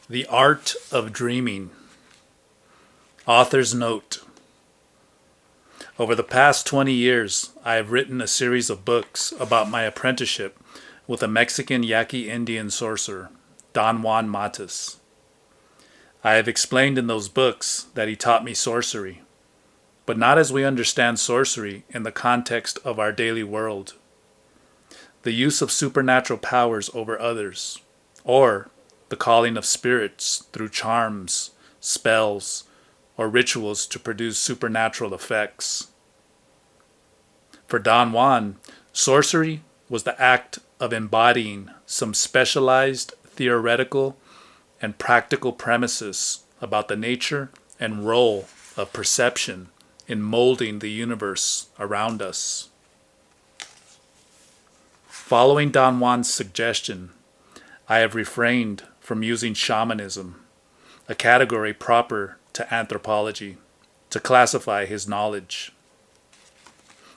The Art of Dreaming. Author's Note. Over the past 20 years, I have written a series of books about my apprenticeship with a Mexican Yaqui Indian sorcerer, Don Juan Matus. I have explained in those books that he taught me sorcery, but not as we understand sorcery in the context of our daily world. The use of supernatural powers over others, or the calling of spirits through charms, spells, or rituals to produce supernatural effects. For Don Juan, sorcery was the act of embodying some specialized theoretical and practical premises about the nature and role of perception in molding the universe around us. Following Don Juan's suggestion, I have refrained from using shamanism, a category proper to anthropology, to classify his knowledge.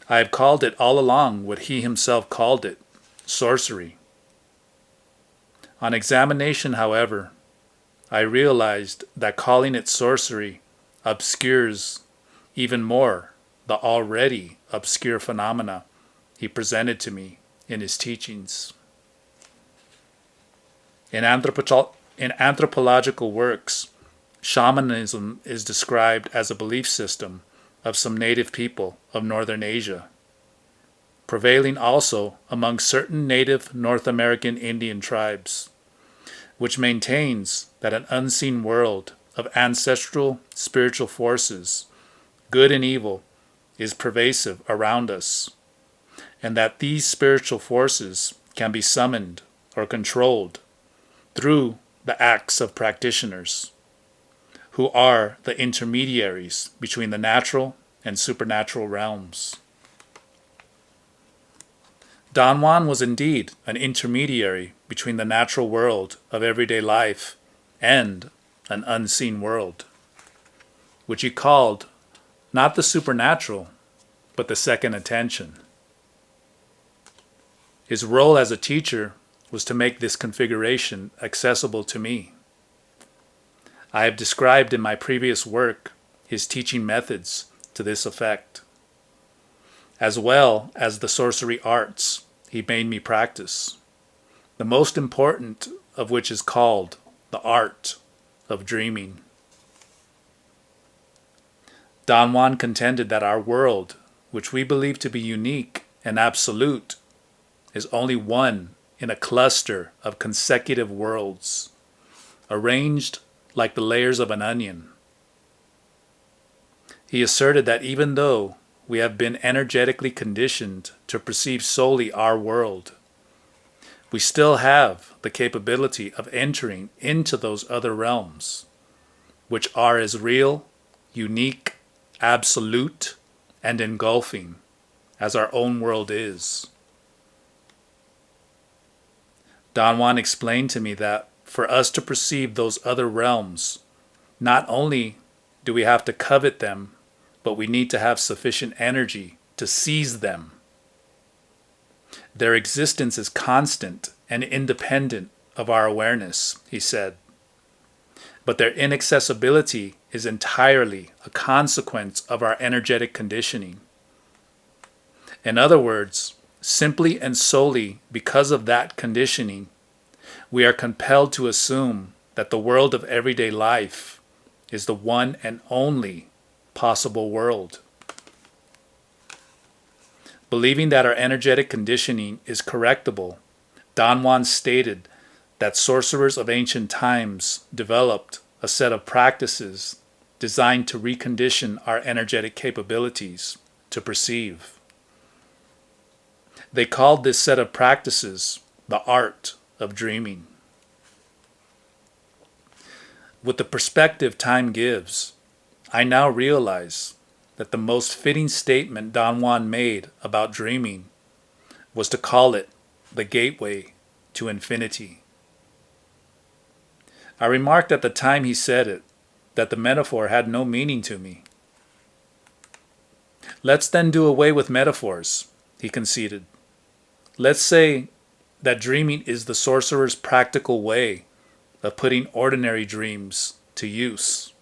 I have called it all along what he himself called it, sorcery. On examination, however, I realized that calling it sorcery obscures even more the already obscure phenomena he presented to me in his teachings. In anthropological works, shamanism is described as a belief system of some native people of northern Asia, prevailing also among certain native North American Indian tribes, which maintains that an unseen world of ancestral spiritual forces, good and evil, is pervasive around us, and that these spiritual forces can be summoned or controlled through the acts of practitioners, who are the intermediaries between the natural and supernatural realms. Don Juan was indeed an intermediary between the natural world of everyday life and an unseen world, which he called not the supernatural, but the second attention. His role as a teacher was to make this configuration accessible to me. I have described in my previous work his teaching methods to this effect, as well as the sorcery arts he made me practice, the most important of which is called the art of dreaming. Don Juan contended that our world, which we believe to be unique and absolute, is only one in a cluster of consecutive worlds, arranged like the layers of an onion. He asserted that even though we have been energetically conditioned to perceive solely our world, we still have the capability of entering into those other realms, which are as real, unique, absolute, and engulfing as our own world is. Don Juan explained to me that for us to perceive those other realms, not only do we have to covet them, but we need to have sufficient energy to seize them. Their existence is constant and independent of our awareness, he said, but their inaccessibility is entirely a consequence of our energetic conditioning. In other words, simply and solely because of that conditioning, we are compelled to assume that the world of everyday life is the one and only possible world. Believing that our energetic conditioning is correctable, Don Juan stated that sorcerers of ancient times developed a set of practices designed to recondition our energetic capabilities to perceive. They called this set of practices the art of dreaming. With the perspective time gives, I now realize that the most fitting statement Don Juan made about dreaming was to call it the gateway to infinity. I remarked at the time he said it that the metaphor had no meaning to me. Let's then do away with metaphors, he conceded. Let's say that dreaming is the sorcerer's practical way of putting ordinary dreams to use.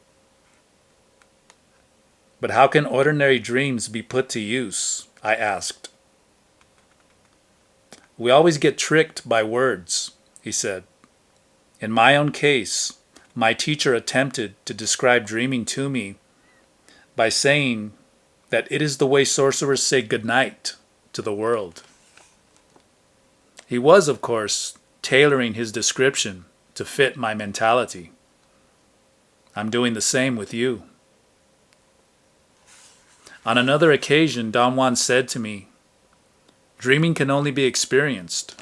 But how can ordinary dreams be put to use? I asked. We always get tricked by words, he said. In my own case, my teacher attempted to describe dreaming to me by saying that it is the way sorcerers say goodnight to the world. He was, of course, tailoring his description to fit my mentality. I'm doing the same with you. On another occasion, Don Juan said to me, dreaming can only be experienced.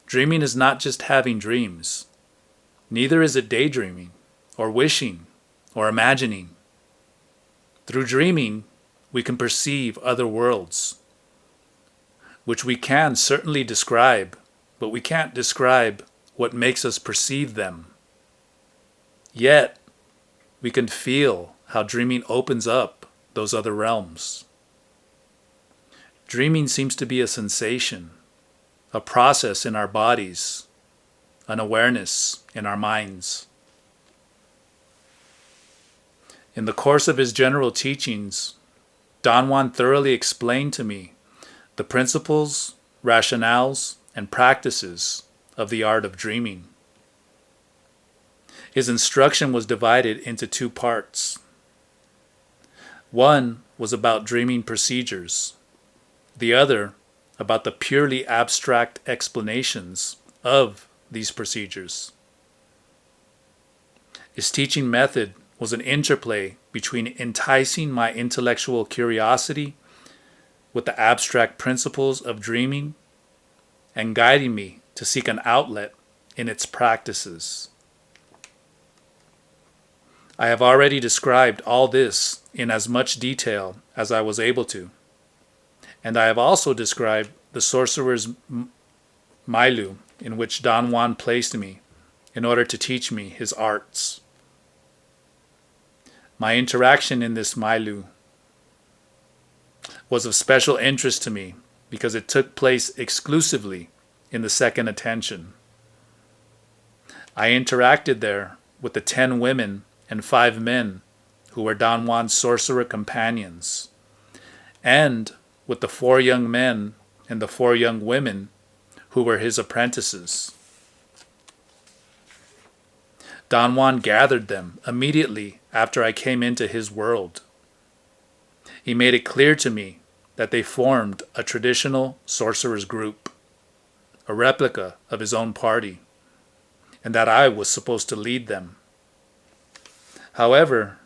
Dreaming is not just having dreams. Neither is it daydreaming, or wishing, or imagining. Through dreaming, we can perceive other worlds, which we can certainly describe, but we can't describe what makes us perceive them. Yet, we can feel how dreaming opens up those other realms. Dreaming seems to be a sensation, a process in our bodies, an awareness in our minds. In the course of his general teachings, Don Juan thoroughly explained to me the principles, rationales, and practices of the art of dreaming. His instruction was divided into two parts. One was about dreaming procedures, the other about the purely abstract explanations of these procedures. His teaching method was an interplay between enticing my intellectual curiosity with the abstract principles of dreaming and guiding me to seek an outlet in its practices. I have already described all this in as much detail as I was able to, and I have also described the sorcerer's mailu in which Don Juan placed me in order to teach me his arts. My interaction in this mailu was of special interest to me because it took place exclusively in the second attention. I interacted there with the 10 women and 5 men who were Don Juan's sorcerer companions, and with the 4 young men and the 4 young women who were his apprentices. Don Juan gathered them immediately after I came into his world. He made it clear to me that they formed a traditional sorcerers group, a replica of his own party, and that I was supposed to lead them. However,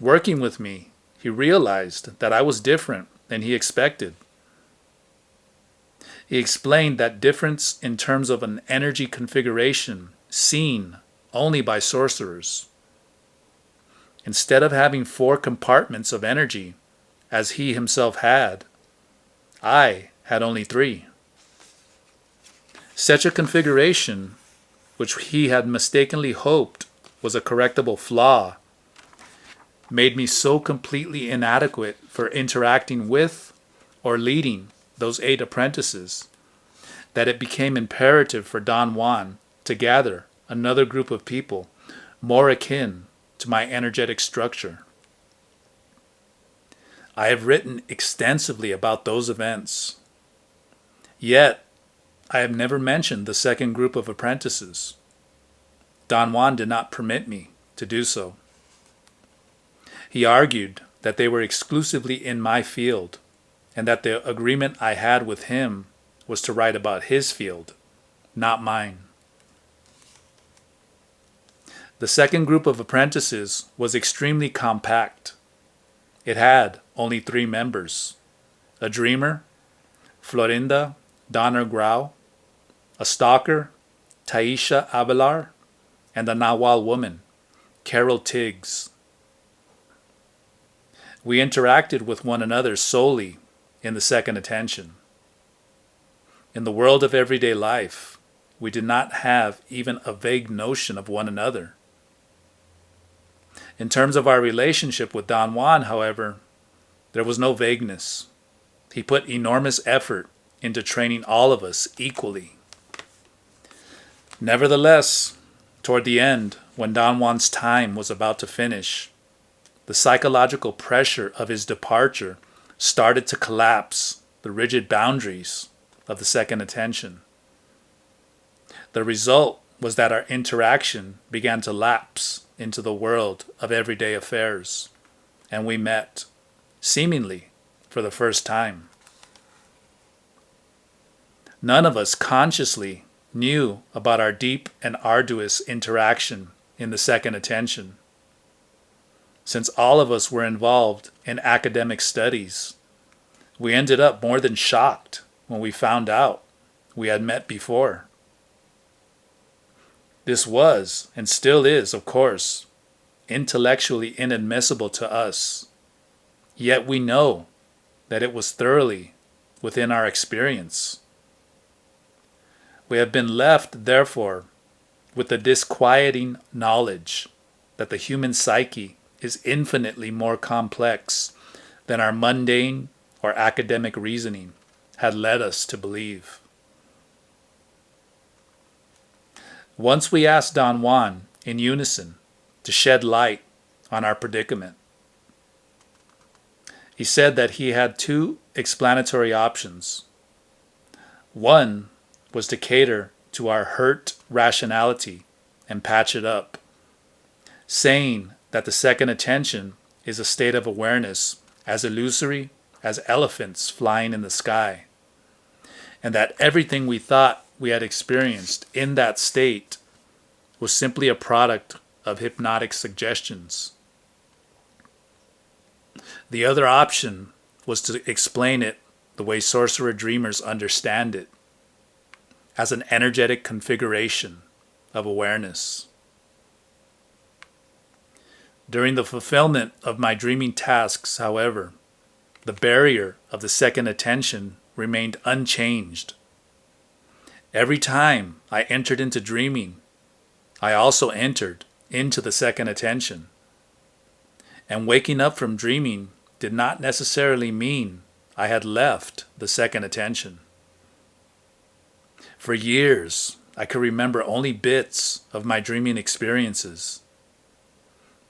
working with me, he realized that I was different than he expected. He explained that difference in terms of an energy configuration seen only by sorcerers. Instead of having 4 compartments of energy, as he himself had, I had only 3. Such a configuration, which he had mistakenly hoped was a correctable flaw, made me so completely inadequate for interacting with or leading those 8 apprentices that it became imperative for Don Juan to gather another group of people more akin to my energetic structure. I have written extensively about those events. Yet, I have never mentioned the second group of apprentices. Don Juan did not permit me to do so. He argued that they were exclusively in my field, and that the agreement I had with him was to write about his field, not mine. The second group of apprentices was extremely compact. It had only 3 members: a dreamer, Florinda Donner Grau, a stalker, Taisha Abelar, and a nawal woman, Carol Tiggs. We interacted with one another solely in the second attention. In the world of everyday life, we did not have even a vague notion of one another. In terms of our relationship with Don Juan, however, there was no vagueness. He put enormous effort into training all of us equally. Nevertheless, Toward the end, when Don Juan's time was about to finish, the psychological pressure of his departure started to collapse the rigid boundaries of the second attention. The result was that our interaction began to lapse into the world of everyday affairs, and we met, seemingly for the first time. None of us consciously knew about our deep and arduous interaction in the second attention. Since all of us were involved in academic studies, we ended up more than shocked when we found out we had met before. This was, and still is, of course, intellectually inadmissible to us, yet we know that it was thoroughly within our experience. We have been left, therefore, with the disquieting knowledge that the human psyche is infinitely more complex than our mundane or academic reasoning had led us to believe. Once we asked Don Juan, in unison, to shed light on our predicament. He said that he had two explanatory options. One was to cater to our hurt rationality and patch it up, saying that the second attention is a state of awareness as illusory as elephants flying in the sky, and that everything we thought we had experienced in that state was simply a product of hypnotic suggestions. The other option was to explain it the way sorcerer dreamers understand it, as an energetic configuration of awareness. During the fulfillment of my dreaming tasks, however, the barrier of the second attention remained unchanged. Every time I entered into dreaming, I also entered into the second attention. And waking up from dreaming did not necessarily mean I had left the second attention. For years, I could remember only bits of my dreaming experiences.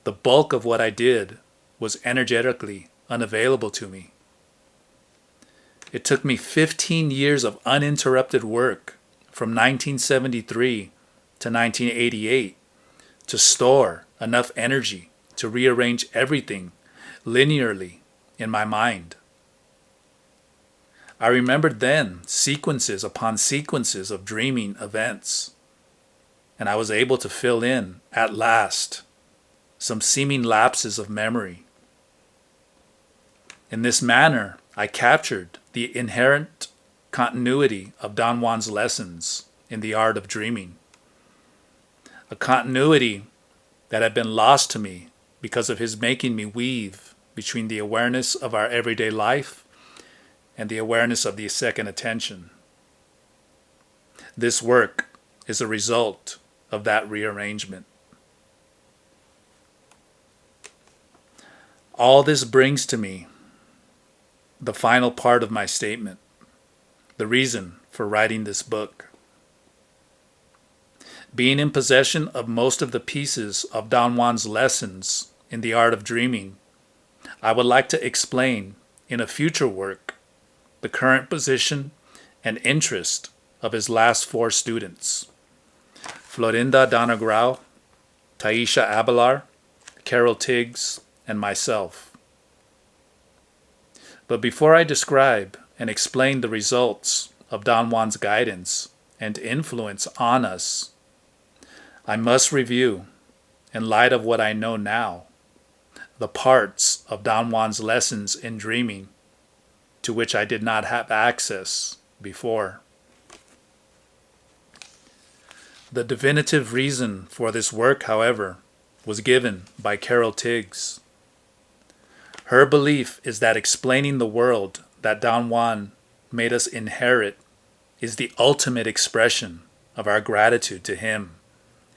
The bulk of what I did was energetically unavailable to me. It took me 15 years of uninterrupted work from 1973 to 1988 to store enough energy to rearrange everything linearly in my mind. I remembered then sequences upon sequences of dreaming events, and I was able to fill in, at last, some seeming lapses of memory. In this manner, I captured the inherent continuity of Don Juan's lessons in the art of dreaming, a continuity that had been lost to me because of his making me weave between the awareness of our everyday life and the awareness of the second attention. This work is a result of that rearrangement. All this brings to me the final part of my statement, the reason for writing this book. Being in possession of most of the pieces of Don Juan's lessons in the art of dreaming, I would like to explain in a future work the current position and interest of his last four students, Florinda Donna Grau, Taisha Abelar, Carol Tiggs, and myself. But before I describe and explain the results of Don Juan's guidance and influence on us, I must review, in light of what I know now, the parts of Don Juan's lessons in dreaming to which I did not have access before. The definitive reason for this work, however, was given by Carol Tiggs. Her belief is that explaining the world that Don Juan made us inherit is the ultimate expression of our gratitude to him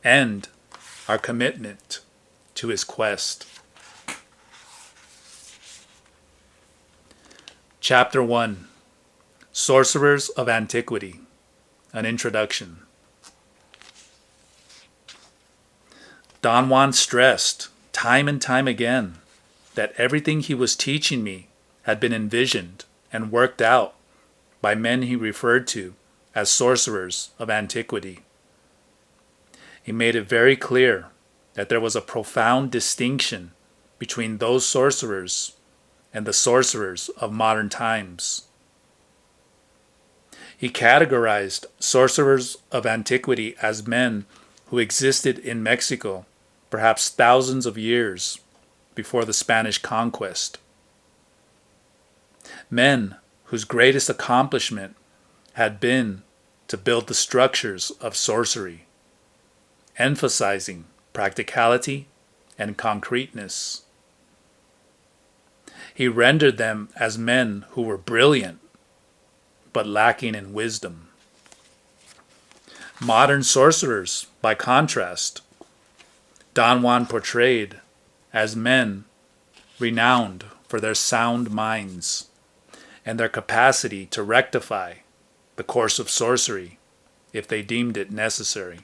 and our commitment to his quest. Chapter 1, Sorcerers of Antiquity, an Introduction. Don Juan stressed, time and time again, that everything he was teaching me had been envisioned and worked out by men he referred to as sorcerers of antiquity. He made it very clear that there was a profound distinction between those sorcerers and the sorcerers of modern times. He categorized sorcerers of antiquity as men who existed in Mexico perhaps thousands of years before the Spanish conquest. Men whose greatest accomplishment had been to build the structures of sorcery, emphasizing practicality and concreteness. He rendered them as men who were brilliant, but lacking in wisdom. Modern sorcerers, by contrast, Don Juan portrayed as men renowned for their sound minds and their capacity to rectify the course of sorcery if they deemed it necessary.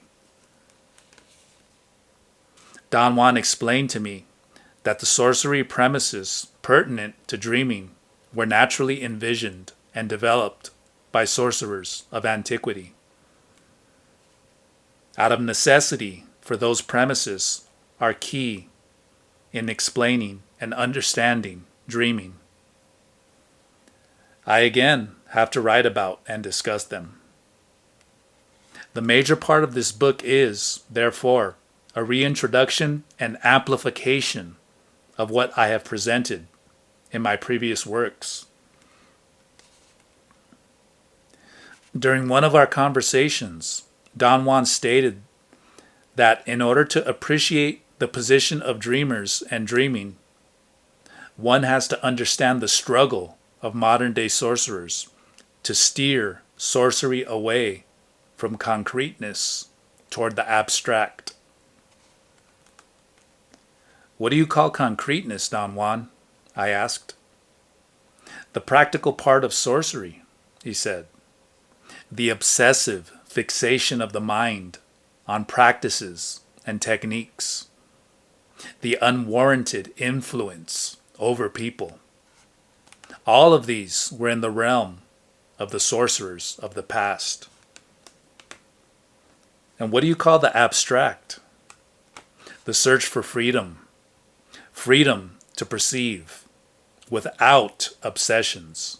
Don Juan explained to me that the sorcery premises pertinent to dreaming were naturally envisioned and developed by sorcerers of antiquity. Out of necessity for those premises are key in explaining and understanding dreaming. I again have to write about and discuss them. The major part of this book is, therefore, a reintroduction and amplification of what I have presented in my previous works. During one of our conversations, Don Juan stated that in order to appreciate the position of dreamers and dreaming, one has to understand the struggle of modern-day sorcerers to steer sorcery away from concreteness toward the abstract. What do you call concreteness, Don Juan? I asked. The practical part of sorcery, he said. The obsessive fixation of the mind on practices and techniques. The unwarranted influence over people. All of these were in the realm of the sorcerers of the past. And what do you call the abstract? The search for freedom. Freedom to perceive without obsessions.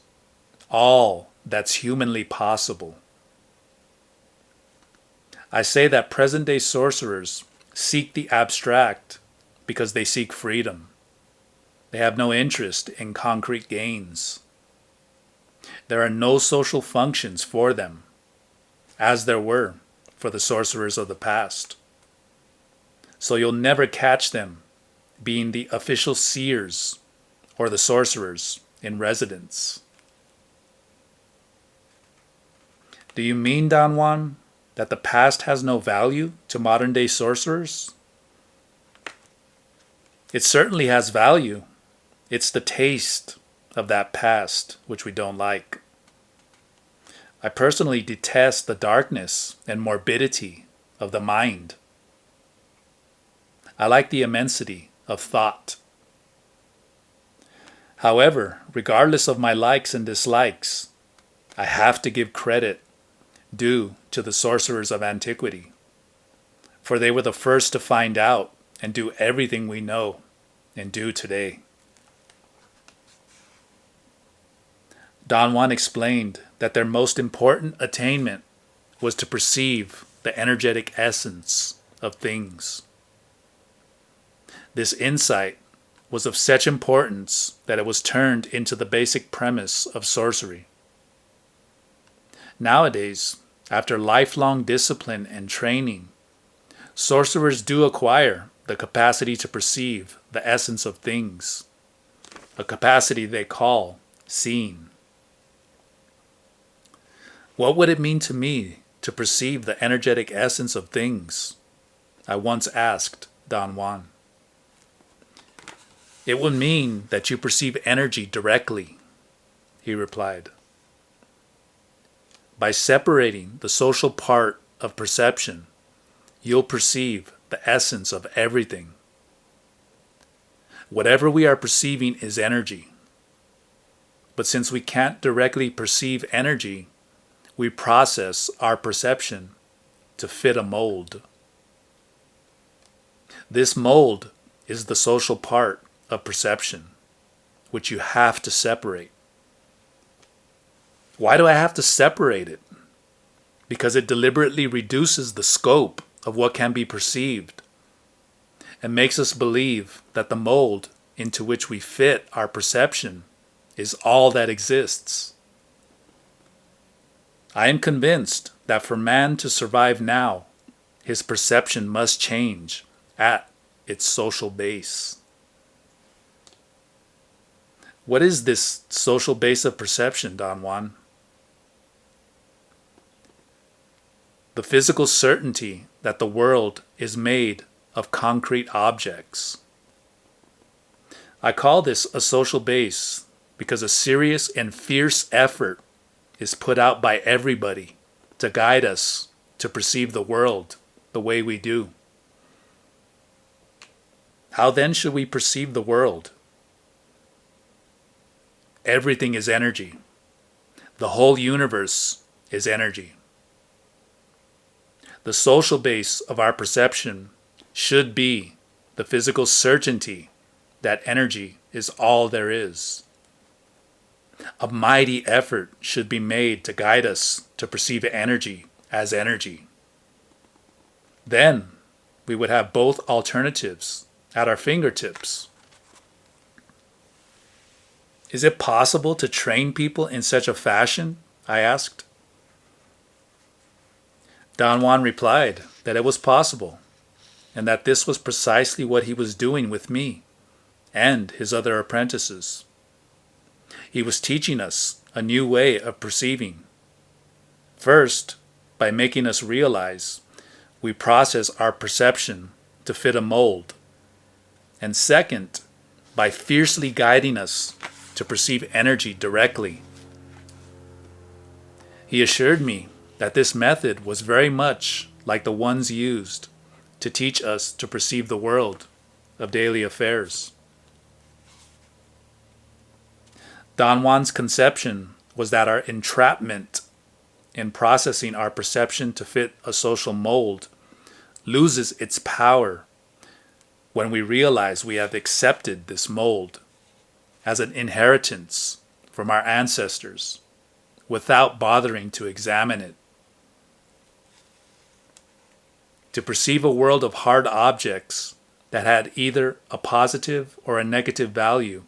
All that's humanly possible. I say that present-day sorcerers seek the abstract because they seek freedom. They have no interest in concrete gains. There are no social functions for them, as there were for the sorcerers of the past. So you'll never catch them being the official seers or the sorcerers in residence. Do you mean, Don Juan, that the past has no value to modern-day sorcerers? It certainly has value. It's the taste of that past which we don't like. I personally detest the darkness and morbidity of the mind. I like the immensity of thought. However, regardless of my likes and dislikes, I have to give credit due to the sorcerers of antiquity, for they were the first to find out and do everything we know and do today. Don Juan explained that their most important attainment was to perceive the energetic essence of things. This insight was of such importance that it was turned into the basic premise of sorcery. Nowadays, after lifelong discipline and training, sorcerers do acquire the capacity to perceive the essence of things, a capacity they call seeing. What would it mean to me to perceive the energetic essence of things? I once asked Don Juan. It would mean that you perceive energy directly, he replied. By separating the social part of perception, you'll perceive the essence of everything. Whatever we are perceiving is energy. But since we can't directly perceive energy, we process our perception to fit a mold. This mold is the social part of perception, which you have to separate. Why do I have to separate it? Because it deliberately reduces the scope of what can be perceived and makes us believe that the mold into which we fit our perception is all that exists. I am convinced that for man to survive now, his perception must change at its social base. What is this social base of perception, Don Juan? The physical certainty that the world is made of concrete objects. I call this a social base because a serious and fierce effort is put out by everybody to guide us to perceive the world the way we do. How then should we perceive the world? Everything is energy. The whole universe is energy. The social base of our perception should be the physical certainty that energy is all there is. A mighty effort should be made to guide us to perceive energy as energy. Then we would have both alternatives at our fingertips. Is it possible to train people in such a fashion? I asked. Don Juan replied that it was possible, and that this was precisely what he was doing with me and his other apprentices. He was teaching us a new way of perceiving. First, by making us realize we process our perception to fit a mold. And second, by fiercely guiding us to perceive energy directly. He assured me that this method was very much like the ones used to teach us to perceive the world of daily affairs. Don Juan's conception was that our entrapment in processing our perception to fit a social mold loses its power when we realize we have accepted this mold as an inheritance from our ancestors without bothering to examine it. To perceive a world of hard objects that had either a positive or a negative value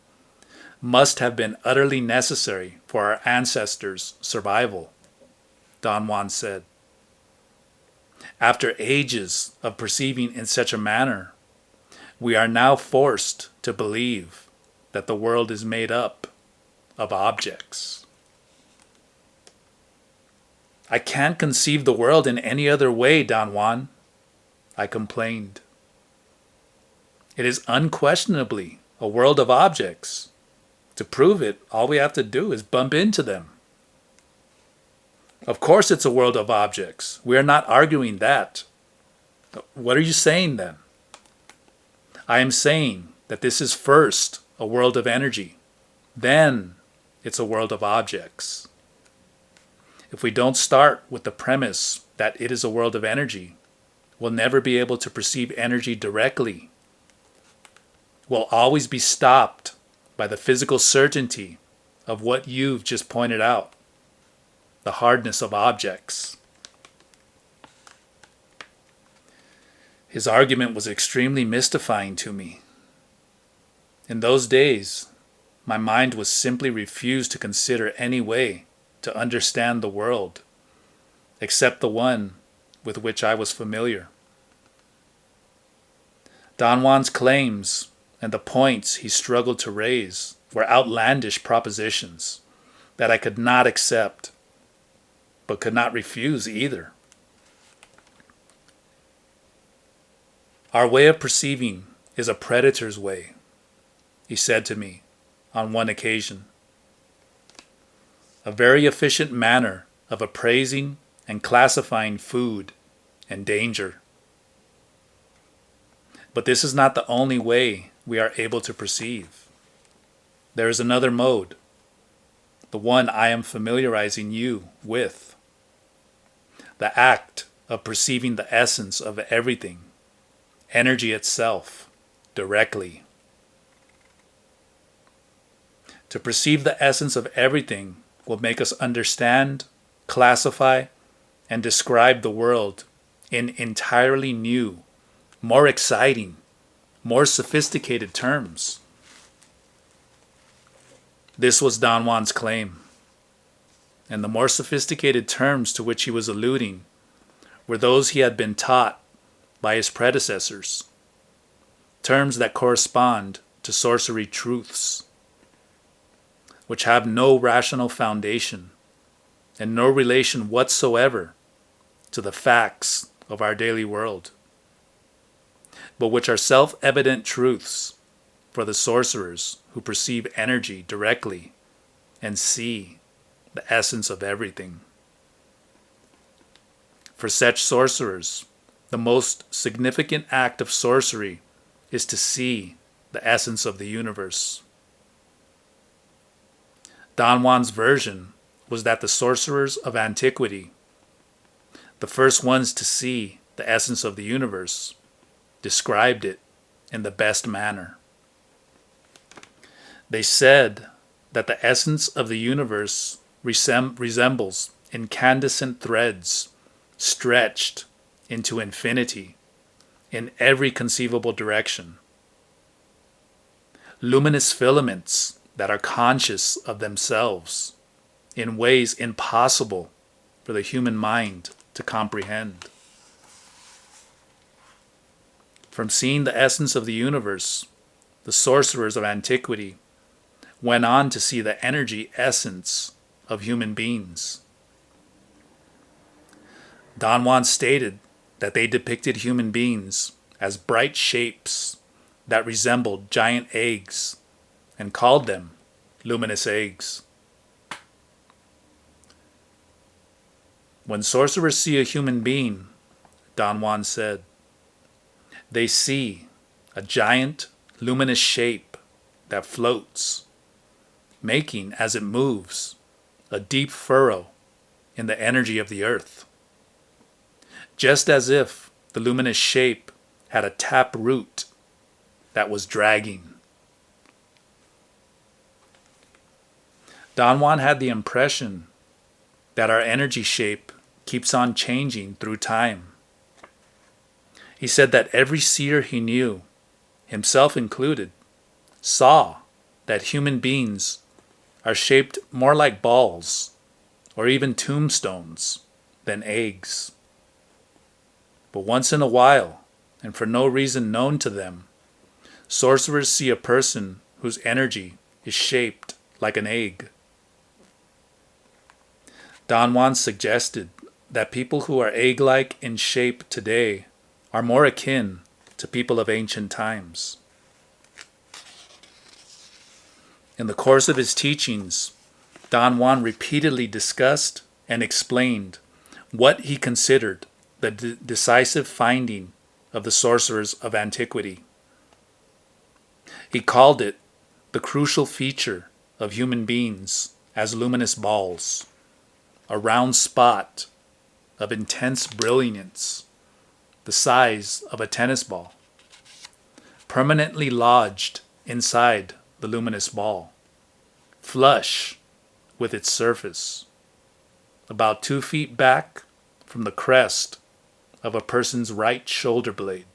must have been utterly necessary for our ancestors' survival, Don Juan said. After ages of perceiving in such a manner, we are now forced to believe that the world is made up of objects. I can't conceive the world in any other way, Don Juan, I complained. It is unquestionably a world of objects. To prove it, all we have to do is bump into them. Of course it's a world of objects. We are not arguing that. What are you saying then? I am saying that this is first a world of energy. Then it's a world of objects. If we don't start with the premise that it is a world of energy, we'll never be able to perceive energy directly. We'll always be stopped by the physical certainty of what you've just pointed out, the hardness of objects. His argument was extremely mystifying to me. In those days, my mind was simply refused to consider any way to understand the world, except the one with which I was familiar. Don Juan's claims and the points he struggled to raise were outlandish propositions that I could not accept, but could not refuse either. Our way of perceiving is a predator's way, he said to me on one occasion. A very efficient manner of appraising and classifying food and danger. But this is not the only way we are able to perceive. There is another mode, the one I am familiarizing you with. The act of perceiving the essence of everything, energy itself, directly. To perceive the essence of everything will make us understand, classify, and describe the world in entirely new, more exciting, more sophisticated terms. This was Don Juan's claim, and the more sophisticated terms to which he was alluding were those he had been taught by his predecessors, terms that correspond to sorcery truths, which have no rational foundation and no relation whatsoever to the facts of our daily world, but which are self-evident truths for the sorcerers who perceive energy directly and see the essence of everything. For such sorcerers, the most significant act of sorcery is to see the essence of the universe. Don Juan's version was that the sorcerers of antiquity, the first ones to see the essence of the universe, described it in the best manner. They said that the essence of the universe resembles incandescent threads stretched into infinity in every conceivable direction. Luminous filaments that are conscious of themselves in ways impossible for the human mind to comprehend. From seeing the essence of the universe, the sorcerers of antiquity went on to see the energy essence of human beings. Don Juan stated that they depicted human beings as bright shapes that resembled giant eggs and called them luminous eggs. When sorcerers see a human being, Don Juan said, they see a giant luminous shape that floats, making, as it moves, a deep furrow in the energy of the earth, just as if the luminous shape had a tap root that was dragging. Don Juan had the impression that our energy shape keeps on changing through time. He said that every seer he knew, himself included, saw that human beings are shaped more like balls or even tombstones than eggs. But once in a while, and for no reason known to them, sorcerers see a person whose energy is shaped like an egg. Don Juan suggested that people who are egg-like in shape today are more akin to people of ancient times. In the course of his teachings, Don Juan repeatedly discussed and explained what he considered the decisive finding of the sorcerers of antiquity. He called it the crucial feature of human beings as luminous balls, a round spot of intense brilliance, the size of a tennis ball, permanently lodged inside the luminous ball, flush with its surface, about 2 feet back from the crest of a person's right shoulder blade.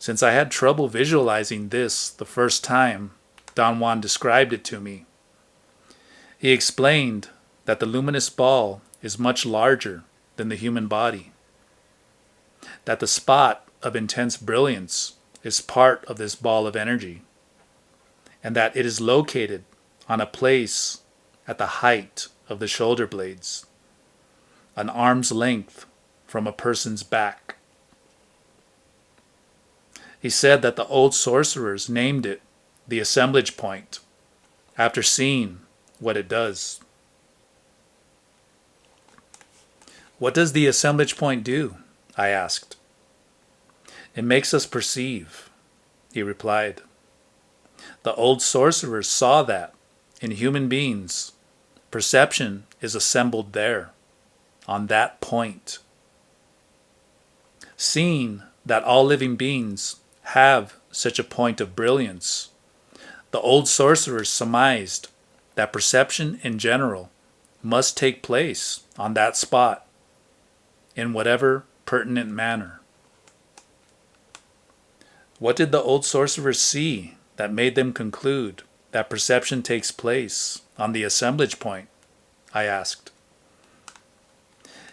Since I had trouble visualizing this the first time Don Juan described it to me, he explained that the luminous ball is much larger than the human body, that the spot of intense brilliance is part of this ball of energy, and that it is located on a place at the height of the shoulder blades, an arm's length from a person's back. He said that the old sorcerers named it the assemblage point after seeing what it does. What does the assemblage point do? I asked. It makes us perceive, he replied. The old sorcerers saw that, in human beings, perception is assembled there, on that point. Seeing that all living beings have such a point of brilliance, the old sorcerers surmised that perception in general must take place on that spot, in whatever pertinent manner. What did the old sorcerers see that made them conclude that perception takes place on the assemblage point? I asked.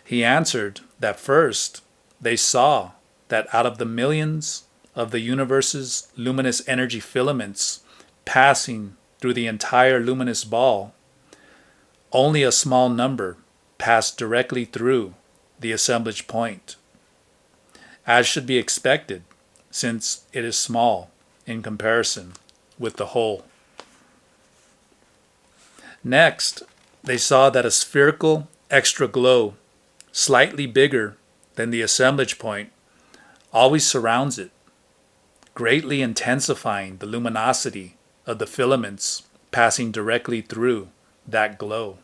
He answered that first they saw that out of the millions of the universe's luminous energy filaments passing through the entire luminous ball, only a small number passed directly through the assemblage point, as should be expected, since it is small in comparison with the whole. Next, they saw that a spherical extra glow, slightly bigger than the assemblage point, always surrounds it, greatly intensifying the luminosity of the filaments passing directly through that glow.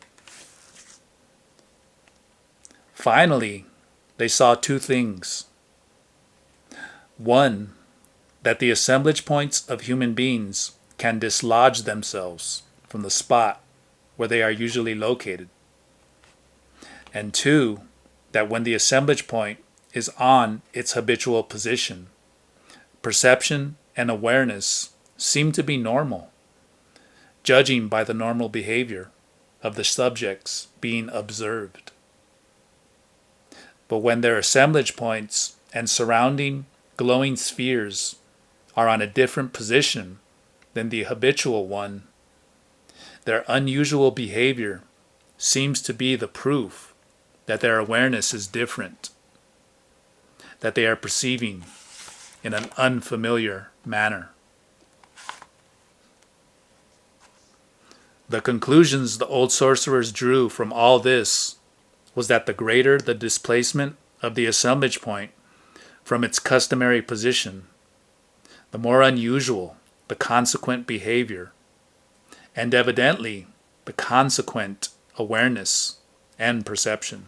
Finally, they saw two things. One, that the assemblage points of human beings can dislodge themselves from the spot where they are usually located. And two, that when the assemblage point is on its habitual position, perception and awareness seem to be normal, judging by the normal behavior of the subjects being observed. But when their assemblage points and surrounding glowing spheres are on a different position than the habitual one, their unusual behavior seems to be the proof that their awareness is different, that they are perceiving in an unfamiliar manner. The conclusions the old sorcerers drew from all this was that the greater the displacement of the assemblage point from its customary position, the more unusual the consequent behavior, and evidently the consequent awareness and perception.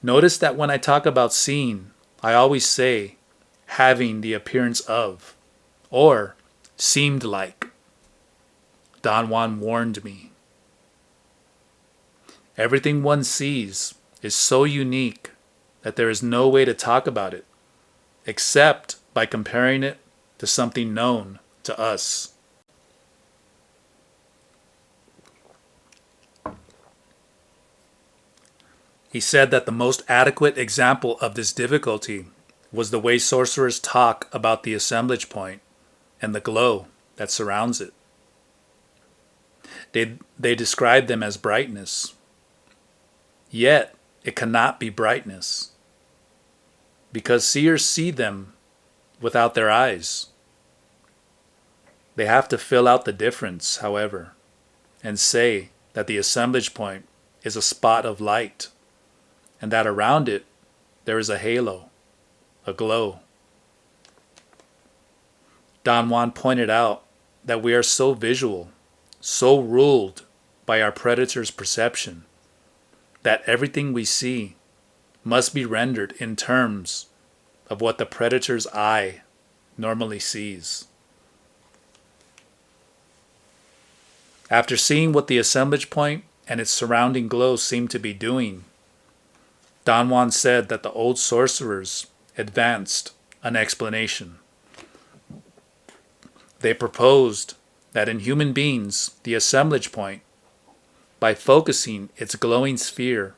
Notice that when I talk about seeing, I always say having the appearance of, or seemed like. Don Juan warned me. Everything one sees is so unique that there is no way to talk about it except by comparing it to something known to us. He said that the most adequate example of this difficulty was the way sorcerers talk about the assemblage point and the glow that surrounds it. They describe them as brightness. Yet, it cannot be brightness, because seers see them without their eyes. They have to fill out the difference, however, and say that the assemblage point is a spot of light, and that around it there is a halo, a glow. Don Juan pointed out that we are so visual, so ruled by our predator's perception, that everything we see must be rendered in terms of what the predator's eye normally sees. After seeing what the assemblage point and its surrounding glow seemed to be doing, Don Juan said that the old sorcerers advanced an explanation. They proposed that in human beings, the assemblage point, by focusing its glowing sphere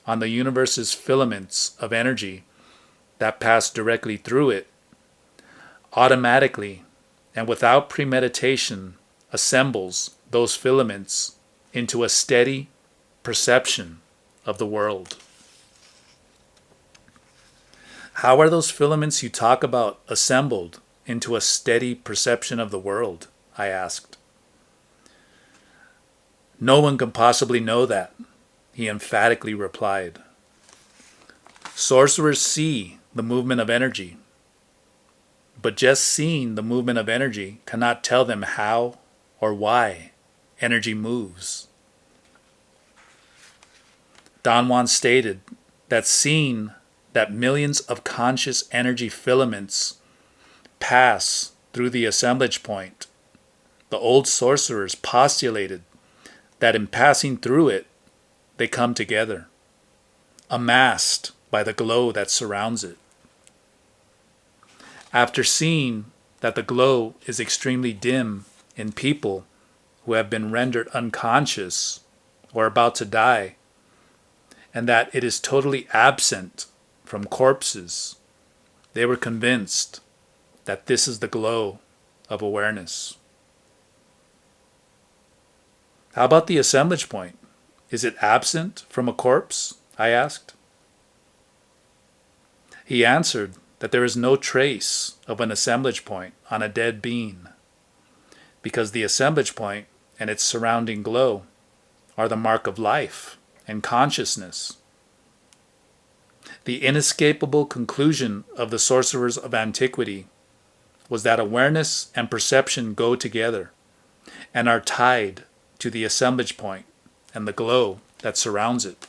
on the universe's filaments of energy that pass directly through it, automatically and without premeditation assembles those filaments into a steady perception of the world. How are those filaments you talk about assembled into a steady perception of the world? I asked. No one can possibly know that, he emphatically replied. Sorcerers see the movement of energy, but just seeing the movement of energy cannot tell them how or why energy moves. Don Juan stated that seeing that millions of conscious energy filaments pass through the assemblage point, the old sorcerers postulated that in passing through it, they come together, amassed by the glow that surrounds it. After seeing that the glow is extremely dim in people who have been rendered unconscious or about to die, and that it is totally absent from corpses, they were convinced that this is the glow of awareness. How about the assemblage point? Is it absent from a corpse? I asked. He answered that there is no trace of an assemblage point on a dead being, because the assemblage point and its surrounding glow are the mark of life and consciousness. The inescapable conclusion of the sorcerers of antiquity was that awareness and perception go together and are tied to the assemblage point and the glow that surrounds it.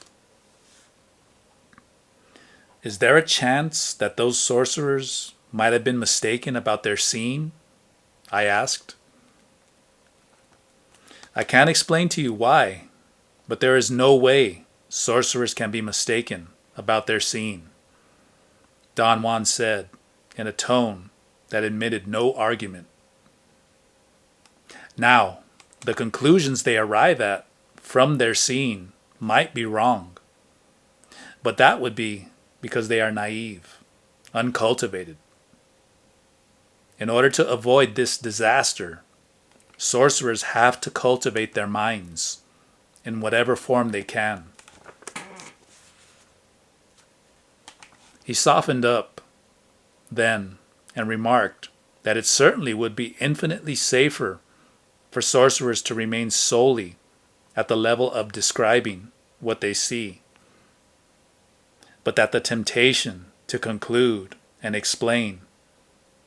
Is there a chance that those sorcerers might have been mistaken about their seeing? I asked. I can't explain to you why, but there is no way sorcerers can be mistaken about their seeing, Don Juan said in a tone that admitted no argument. Now, the conclusions they arrive at from their seeing might be wrong, but that would be because they are naive, uncultivated. In order to avoid this disaster, sorcerers have to cultivate their minds in whatever form they can. He softened up then and remarked that it certainly would be infinitely safer for sorcerers to remain solely at the level of describing what they see, but that the temptation to conclude and explain,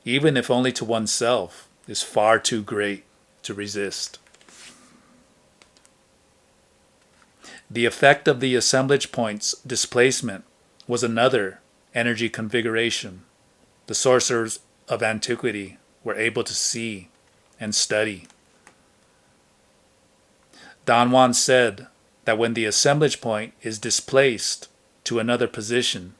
even if only to oneself, is far too great to resist. The effect of the assemblage point's displacement was another energy configuration the sorcerers of antiquity were able to see and study. Don Juan said that when the assemblage point is displaced to another position,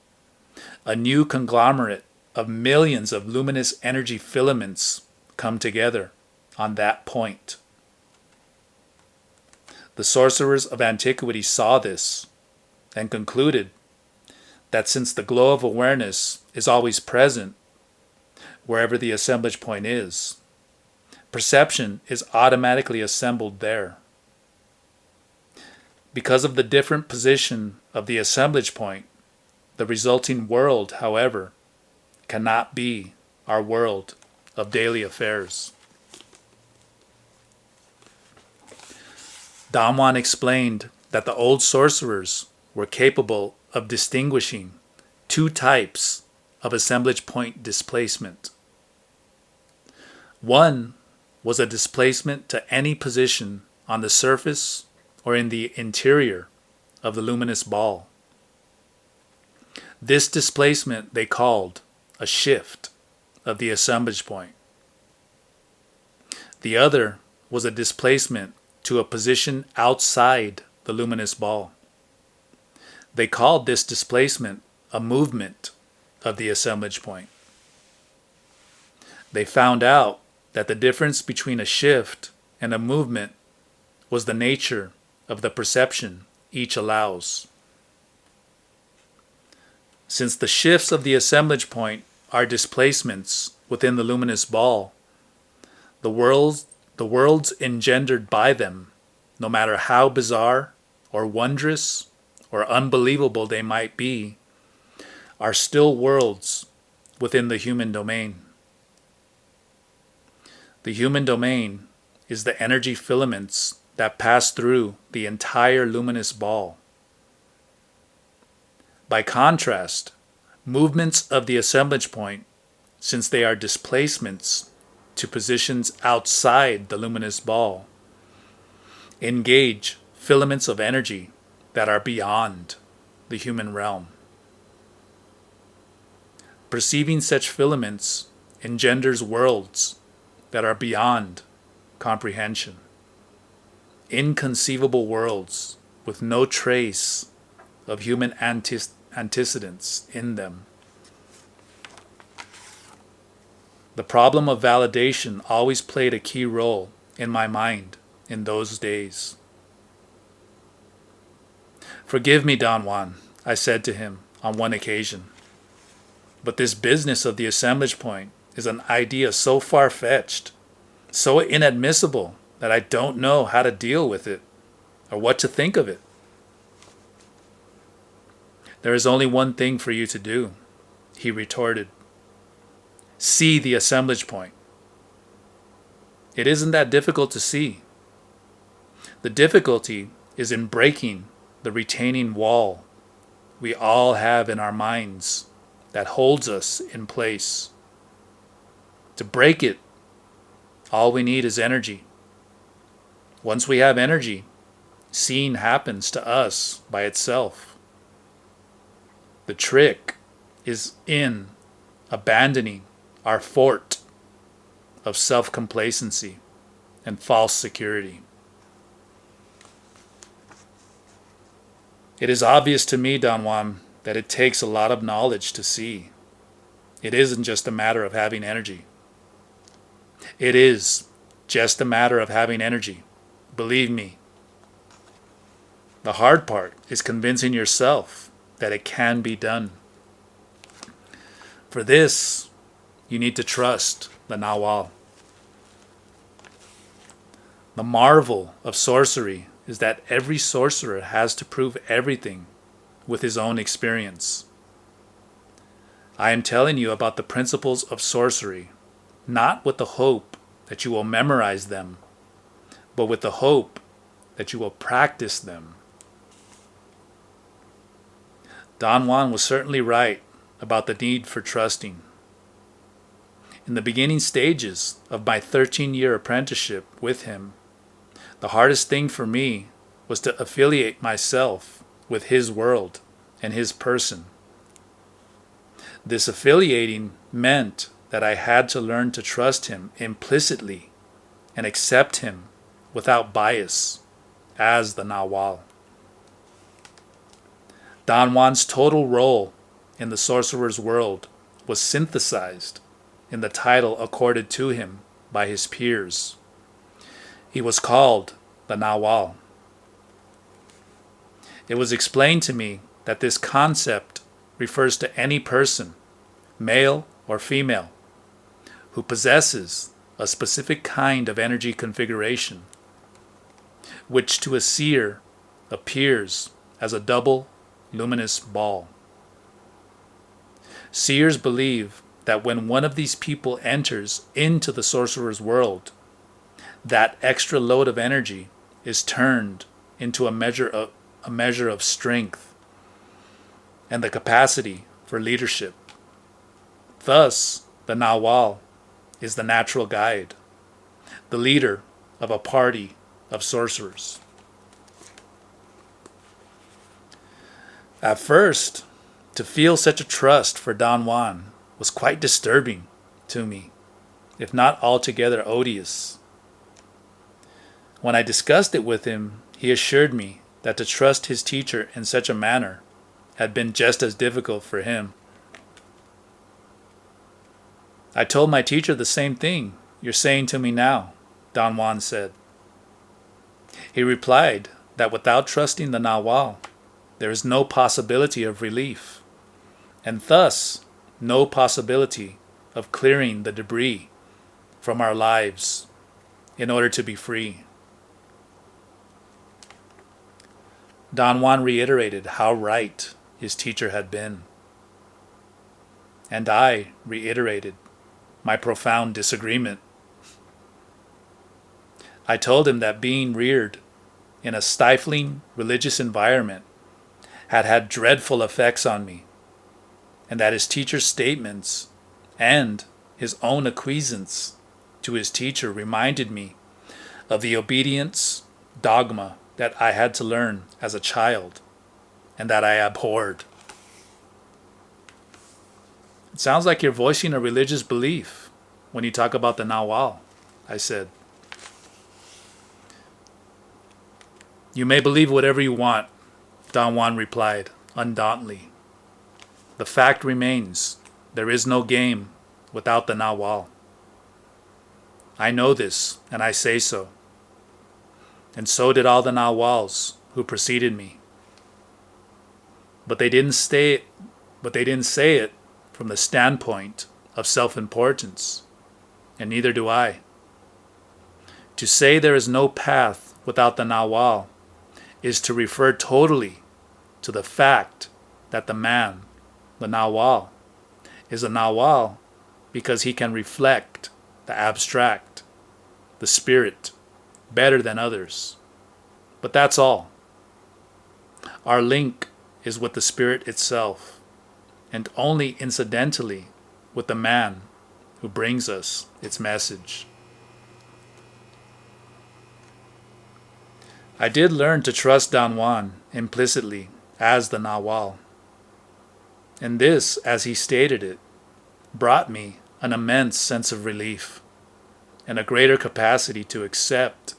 a new conglomerate of millions of luminous energy filaments come together on that point. The sorcerers of antiquity saw this and concluded that since the glow of awareness is always present wherever the assemblage point is, perception is automatically assembled there. Because of the different position of the assemblage point, the resulting world, however, cannot be our world of daily affairs. Don Juan explained that the old sorcerers were capable of distinguishing two types of assemblage point displacement. One was a displacement to any position on the surface or in the interior of the luminous ball. This displacement they called a shift of the assemblage point. The other was a displacement to a position outside the luminous ball. They called this displacement a movement of the assemblage point. They found out that the difference between a shift and a movement was the nature of the perception each allows. Since the shifts of the assemblage point are displacements within the luminous ball, the worlds engendered by them, no matter how bizarre or wondrous or unbelievable they might be, are still worlds within the human domain. The human domain is the energy filaments that pass through the entire luminous ball. By contrast, movements of the assemblage point, since they are displacements to positions outside the luminous ball, engage filaments of energy that are beyond the human realm. Perceiving such filaments engenders worlds that are beyond comprehension. Inconceivable worlds with no trace of human antecedents in them. The problem of validation always played a key role in my mind in those days. "Forgive me, Don Juan," I said to him on one occasion, "but this business of the assemblage point is an idea so far-fetched, so inadmissible, that I don't know how to deal with it or what to think of it." "There is only one thing for you to do," he retorted. "See the assemblage point. It isn't that difficult to see. The difficulty is in breaking the retaining wall we all have in our minds that holds us in place. To break it, all we need is energy. Once we have energy, seeing happens to us by itself. The trick is in abandoning our fort of self-complacency and false security. It is obvious to me, Don Juan, that it takes a lot of knowledge to see. It isn't just a matter of having energy. It is just a matter of having energy. Believe me. The hard part is convincing yourself that it can be done. For this, you need to trust the nawal. The marvel of sorcery is that every sorcerer has to prove everything with his own experience. I am telling you about the principles of sorcery, not with the hope that you will memorize them, but with the hope that you will practice them. Don Juan was certainly right about the need for trusting. In the beginning stages of my 13-year apprenticeship with him, the hardest thing for me was to affiliate myself with his world and his person. This affiliating meant that I had to learn to trust him implicitly and accept him without bias as the nawal. Don Juan's total role in the sorcerer's world was synthesized in the title accorded to him by his peers. He was called the nawal. It was explained to me that this concept refers to any person, male or female, who possesses a specific kind of energy configuration, which to a seer appears as a double luminous ball. Seers believe that when one of these people enters into the sorcerer's world, that extra load of energy is turned into a measure of strength and the capacity for leadership. Thus, the nawal is the natural guide, the leader of a party of sorcerers. At first, to feel such a trust for Don Juan was quite disturbing to me, if not altogether odious. When I discussed it with him, he assured me that to trust his teacher in such a manner had been just as difficult for him. "I told my teacher the same thing you're saying to me now," Don Juan said. He replied that without trusting the nawal, there is no possibility of relief, and thus no possibility of clearing the debris from our lives in order to be free. Don Juan reiterated how right his teacher had been, and I reiterated my profound disagreement. I told him that being reared in a stifling religious environment had had dreadful effects on me, and that his teacher's statements and his own acquiescence to his teacher reminded me of the obedience dogma that I had to learn as a child and that I abhorred. It sounds like you're voicing a religious belief when you talk about the nawal, I said. You may believe whatever you want, Don Juan replied, undauntedly. The fact remains, there is no game without the nawal. I know this, and I say so. And so did all the nawals who preceded me. But they didn't say it from the standpoint of self-importance, and neither do I. To say there is no path without the nawal is to refer totally to the fact that the man, the nawal, is a nawal because he can reflect the abstract, the spirit, better than others. But that's all. Our link is with the spirit itself, and only incidentally with the man who brings us its message. I did learn to trust Don Juan implicitly as the nawal. And this, as he stated it, brought me an immense sense of relief and a greater capacity to accept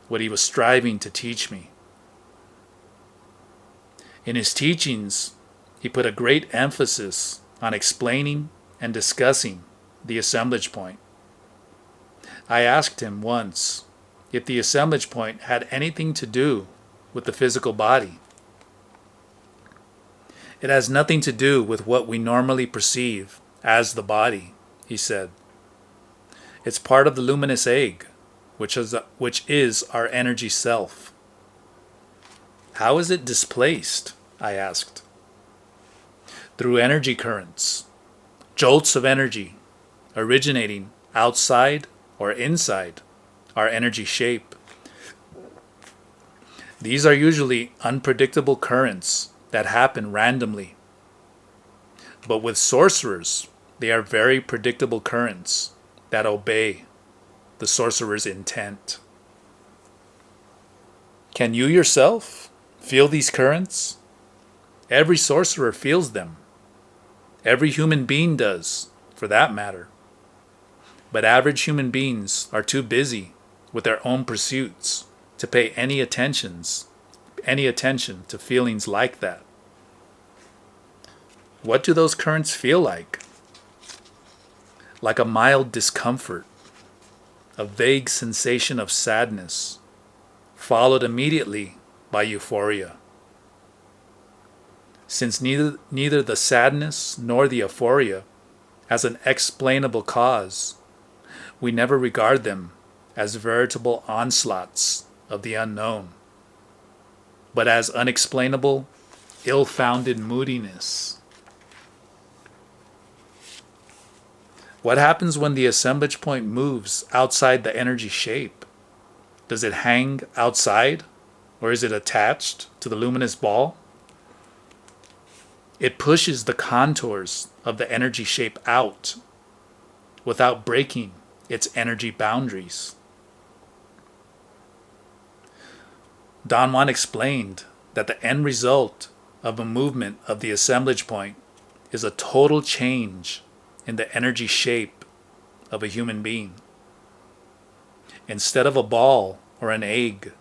what he was striving to teach me. In his teachings, he put a great emphasis on explaining and discussing the assemblage point. I asked him once if the assemblage point had anything to do with the physical body. It has nothing to do with what we normally perceive as the body, he said. It's part of the luminous egg, which is our energy self. How is it displaced? I asked. Through energy currents, jolts of energy originating outside or inside our energy shape. These are usually unpredictable currents that happen randomly. But with sorcerers, they are very predictable currents that obey the sorcerer's intent. Can you yourself feel these currents? Every sorcerer feels them. Every human being does, for that matter. But average human beings are too busy with their own pursuits to pay any attention to feelings like that. What do those currents feel like? Like a mild discomfort, a vague sensation of sadness, followed immediately by euphoria. Since neither the sadness nor the euphoria has an explainable cause, we never regard them as veritable onslaughts of the unknown, but as unexplainable, ill-founded moodiness. What happens when the assemblage point moves outside the energy shape? Does it hang outside, or is it attached to the luminous ball? It pushes the contours of the energy shape out without breaking its energy boundaries. Don Juan explained that the end result of a movement of the assemblage point is a total change in the energy shape of a human being. Instead of a ball or an egg,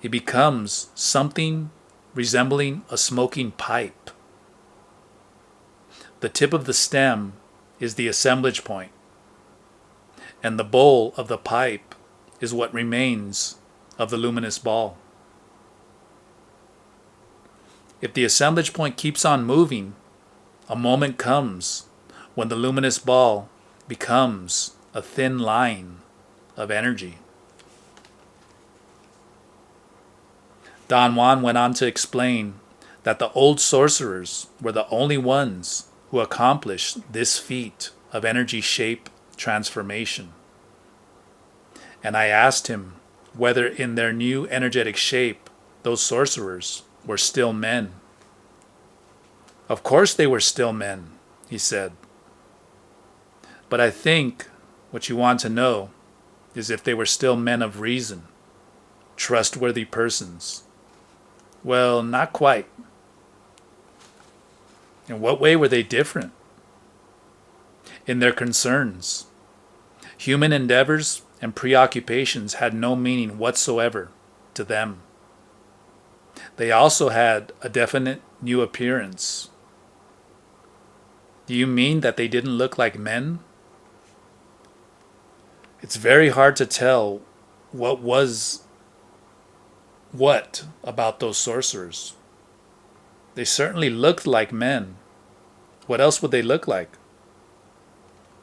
it becomes something resembling a smoking pipe. The tip of the stem is the assemblage point, and the bowl of the pipe is what remains of the luminous ball. If the assemblage point keeps on moving, a moment comes when the luminous ball becomes a thin line of energy. Don Juan went on to explain that the old sorcerers were the only ones who accomplished this feat of energy shape transformation. And I asked him whether in their new energetic shape those sorcerers were still men Of course they were still men, he said. But I think what you want to know is if they were still men of reason, trustworthy persons. Well, not quite. In what way were they different? In their concerns. Human endeavors and preoccupations had no meaning whatsoever to them. They also had a definite new appearance. Do you mean that they didn't look like men? It's very hard to tell what was what about those sorcerers. They certainly looked like men. What else would they look like?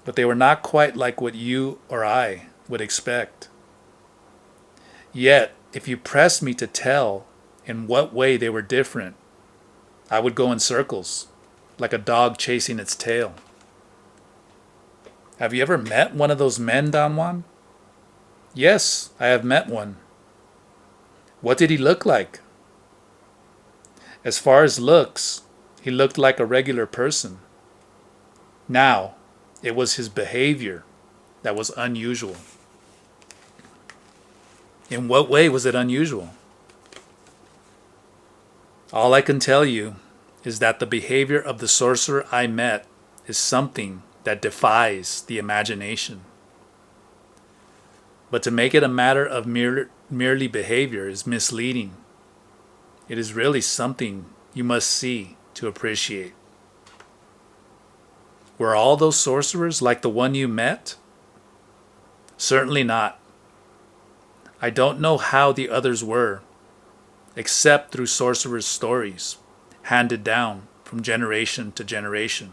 But they were not quite like what you or I would expect. Yet, if you pressed me to tell in what way they were different, I would go in circles, like a dog chasing its tail. Have you ever met one of those men, Don Juan? Yes, I have met one. What did he look like? As far as looks, he looked like a regular person. Now, it was his behavior that was unusual. In what way was it unusual? All I can tell you is that the behavior of the sorcerer I met is something that defies the imagination. But to make it a matter of merely behavior is misleading. It is really something you must see to appreciate. Were all those sorcerers like the one you met? Certainly not. I don't know how the others were, except through sorcerers' stories, handed down from generation to generation.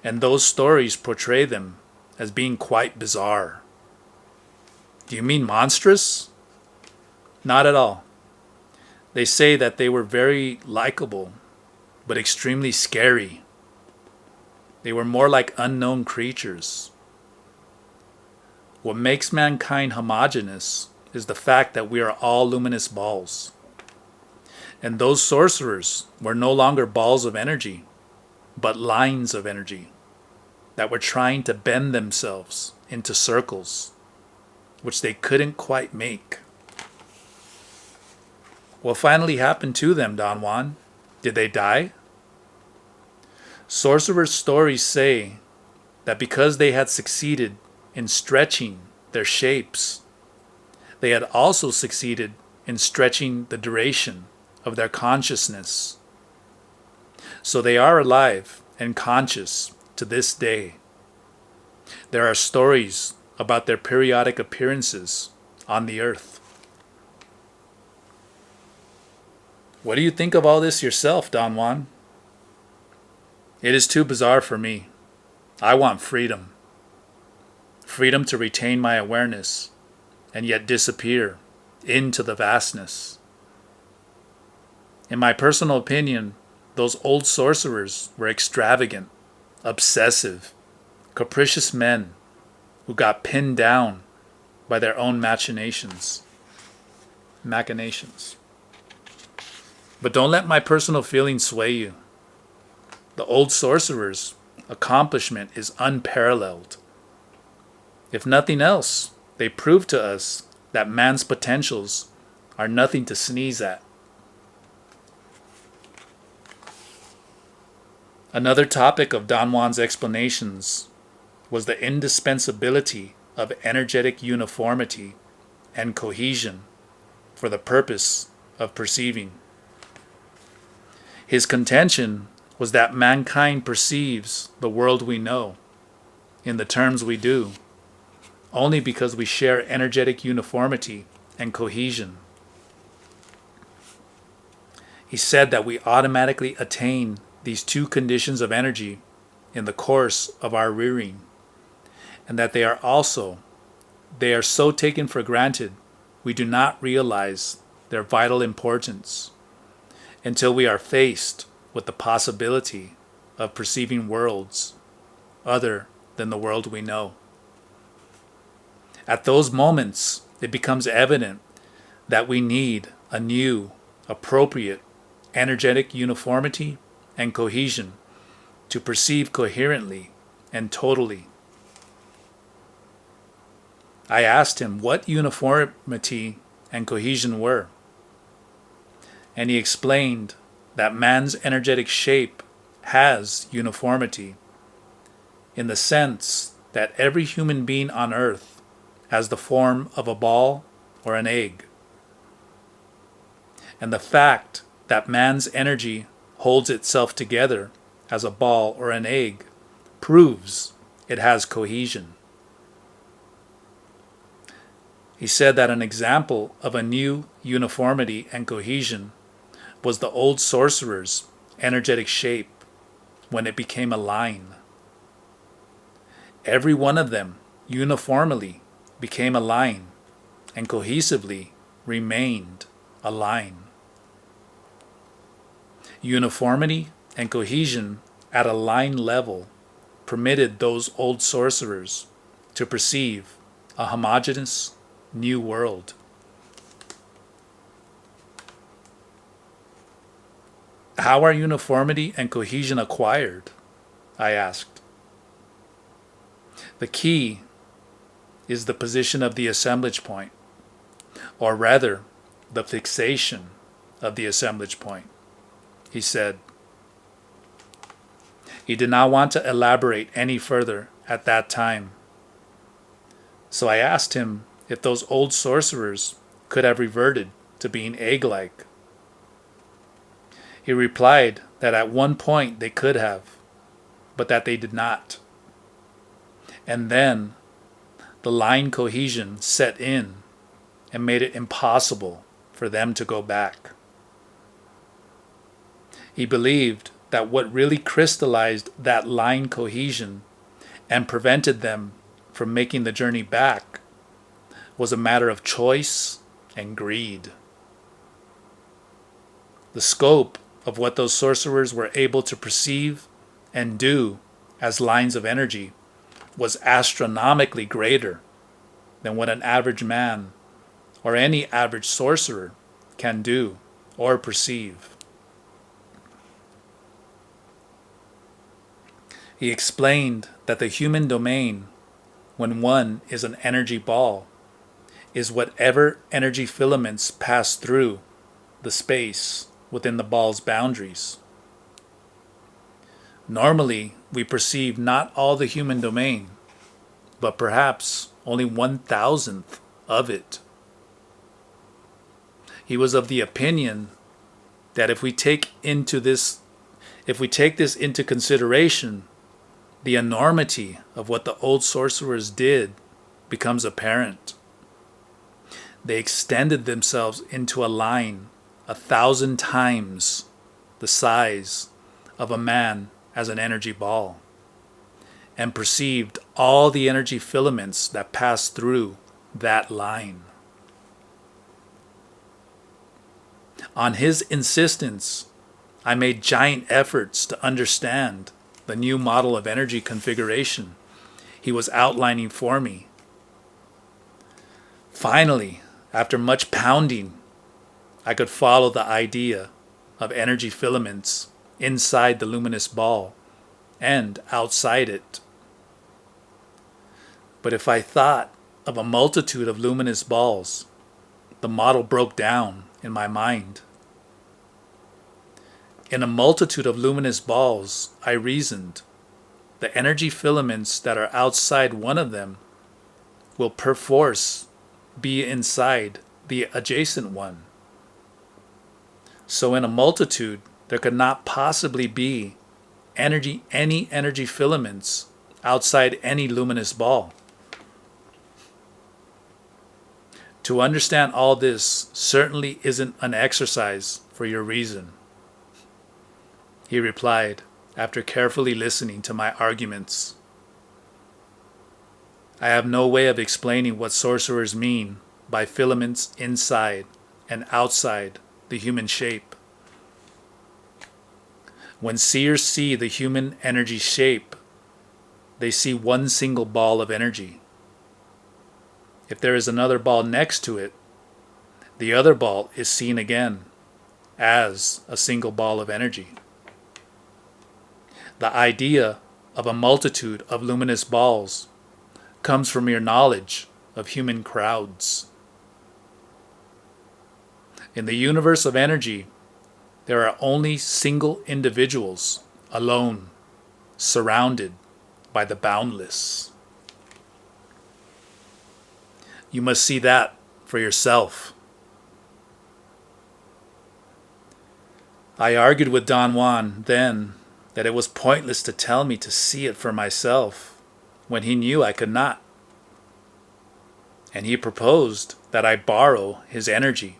And those stories portray them as being quite bizarre. Do you mean monstrous? Not at all. They say that they were very likable, but extremely scary. They were more like unknown creatures. What makes mankind homogeneous is the fact that we are all luminous balls. And those sorcerers were no longer balls of energy, but lines of energy that were trying to bend themselves into circles, which they couldn't quite make. What finally happened to them, Don Juan? Did they die? Sorcerers' stories say that because they had succeeded in stretching their shapes, they had also succeeded in stretching the duration of their consciousness. So they are alive and conscious to this day. There are stories about their periodic appearances on the earth. What do you think of all this yourself, Don Juan? It is too bizarre for me. I want freedom. Freedom to retain my awareness and yet disappear into the vastness. In my personal opinion, those old sorcerers were extravagant, obsessive, capricious men who got pinned down by their own machinations. But don't let my personal feelings sway you. The old sorcerers' accomplishment is unparalleled. If nothing else, they prove to us that man's potentials are nothing to sneeze at. Another topic of Don Juan's explanations was the indispensability of energetic uniformity and cohesion for the purpose of perceiving. His contention was that mankind perceives the world we know, in the terms we do, only because we share energetic uniformity and cohesion. He said that we automatically attain these two conditions of energy in the course of our rearing, and that they are so taken for granted we do not realize their vital importance until we are faced with the possibility of perceiving worlds other than the world we know. At those moments, it becomes evident that we need a new, appropriate, energetic uniformity and cohesion to perceive coherently and totally. I asked him what uniformity and cohesion were, and he explained that man's energetic shape has uniformity in the sense that every human being on earth has the form of a ball or an egg. And the fact that man's energy holds itself together as a ball or an egg proves it has cohesion. He said that an example of a new uniformity and cohesion was the old sorcerer's energetic shape when it became a line. Every one of them uniformly became a line and cohesively remained a line. Uniformity and cohesion at a line level permitted those old sorcerers to perceive a homogeneous new world. How are uniformity and cohesion acquired? I asked. The key is the position of the assemblage point, or rather, the fixation of the assemblage point, he said. He did not want to elaborate any further at that time. So I asked him if those old sorcerers could have reverted to being egg-like. He replied that at one point they could have, but that they did not. And then the line cohesion set in and made it impossible for them to go back. He believed that what really crystallized that line cohesion and prevented them from making the journey back was a matter of choice and greed. The scope of what those sorcerers were able to perceive and do as lines of energy was astronomically greater than what an average man or any average sorcerer can do or perceive. He explained that the human domain, when one is an energy ball, is whatever energy filaments pass through the space within the ball's boundaries. Normally, we perceive not all the human domain, but perhaps only 1,000th of it. He was of the opinion that if we take this into consideration, the enormity of what the old sorcerers did becomes apparent. They extended themselves into a line 1,000 times the size of a man as an energy ball, and perceived all the energy filaments that passed through that line. On his insistence, I made giant efforts to understand the new model of energy configuration he was outlining for me. Finally, after much pounding, I could follow the idea of energy filaments inside the luminous ball and outside it. But if I thought of a multitude of luminous balls, the model broke down in my mind. In a multitude of luminous balls, I reasoned, the energy filaments that are outside one of them will perforce be inside the adjacent one. So in a multitude, there could not possibly be any energy filaments outside any luminous ball. To understand all this certainly isn't an exercise for your reason, he replied after carefully listening to my arguments. I have no way of explaining what sorcerers mean by filaments inside and outside the human shape. When seers see the human energy shape, they see one single ball of energy. If there is another ball next to it, the other ball is seen again as a single ball of energy. The idea of a multitude of luminous balls comes from your knowledge of human crowds. In the universe of energy, there are only single individuals, alone, surrounded by the boundless. You must see that for yourself. I argued with Don Juan then that it was pointless to tell me to see it for myself when he knew I could not. And he proposed that I borrow his energy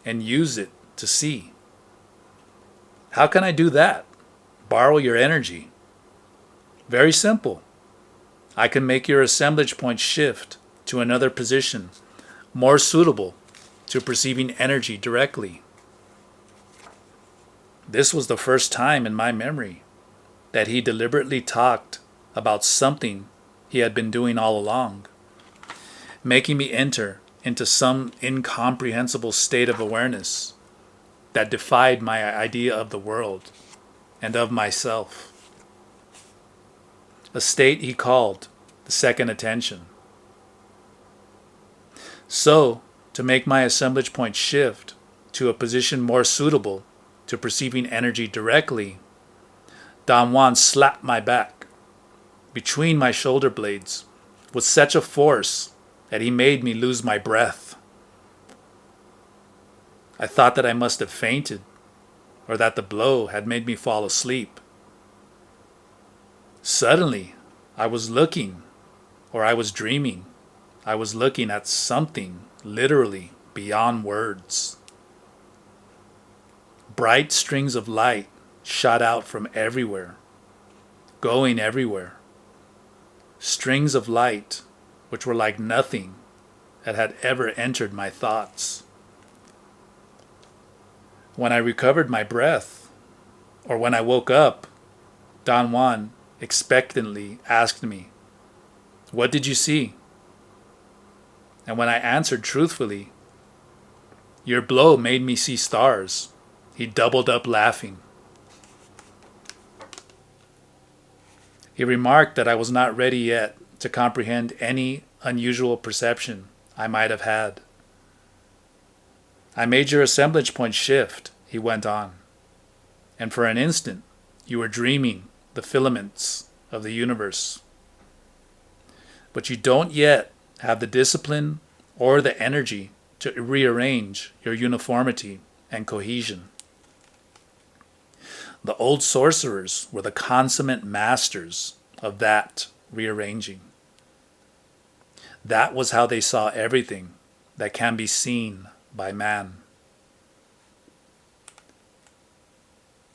and use it to see. How can I do that? Borrow your energy? Very simple. I can make your assemblage point shift to another position more suitable to perceiving energy directly. This was the first time in my memory that he deliberately talked about something he had been doing all along, making me enter into some incomprehensible state of awareness that defied my idea of the world and of myself. A state he called the second attention. So, to make my assemblage point shift to a position more suitable to perceiving energy directly, Don Juan slapped my back between my shoulder blades with such a force that he made me lose my breath. I thought that I must have fainted, or that the blow had made me fall asleep. Suddenly, I was looking, or I was dreaming. I was looking at something literally beyond words. Bright strings of light shot out from everywhere, going everywhere. Strings of light which were like nothing that had ever entered my thoughts. When I recovered my breath, or when I woke up, Don Juan expectantly asked me, "What did you see?" And when I answered truthfully, "Your blow made me see stars," he doubled up laughing. He remarked that I was not ready yet to comprehend any unusual perception I might have had. "I made your assemblage point shift," he went on, "and for an instant you were dreaming the filaments of the universe. But you don't yet have the discipline or the energy to rearrange your uniformity and cohesion. The old sorcerers were the consummate masters of that rearranging. That was how they saw everything that can be seen by man."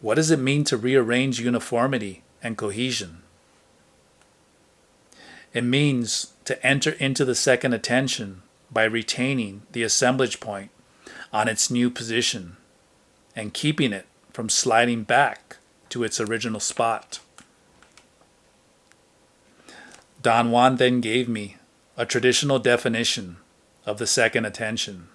What does it mean to rearrange uniformity and cohesion? It means to enter into the second attention by retaining the assemblage point on its new position and keeping it from sliding back to its original spot. Don Juan then gave me a traditional definition of the second attention.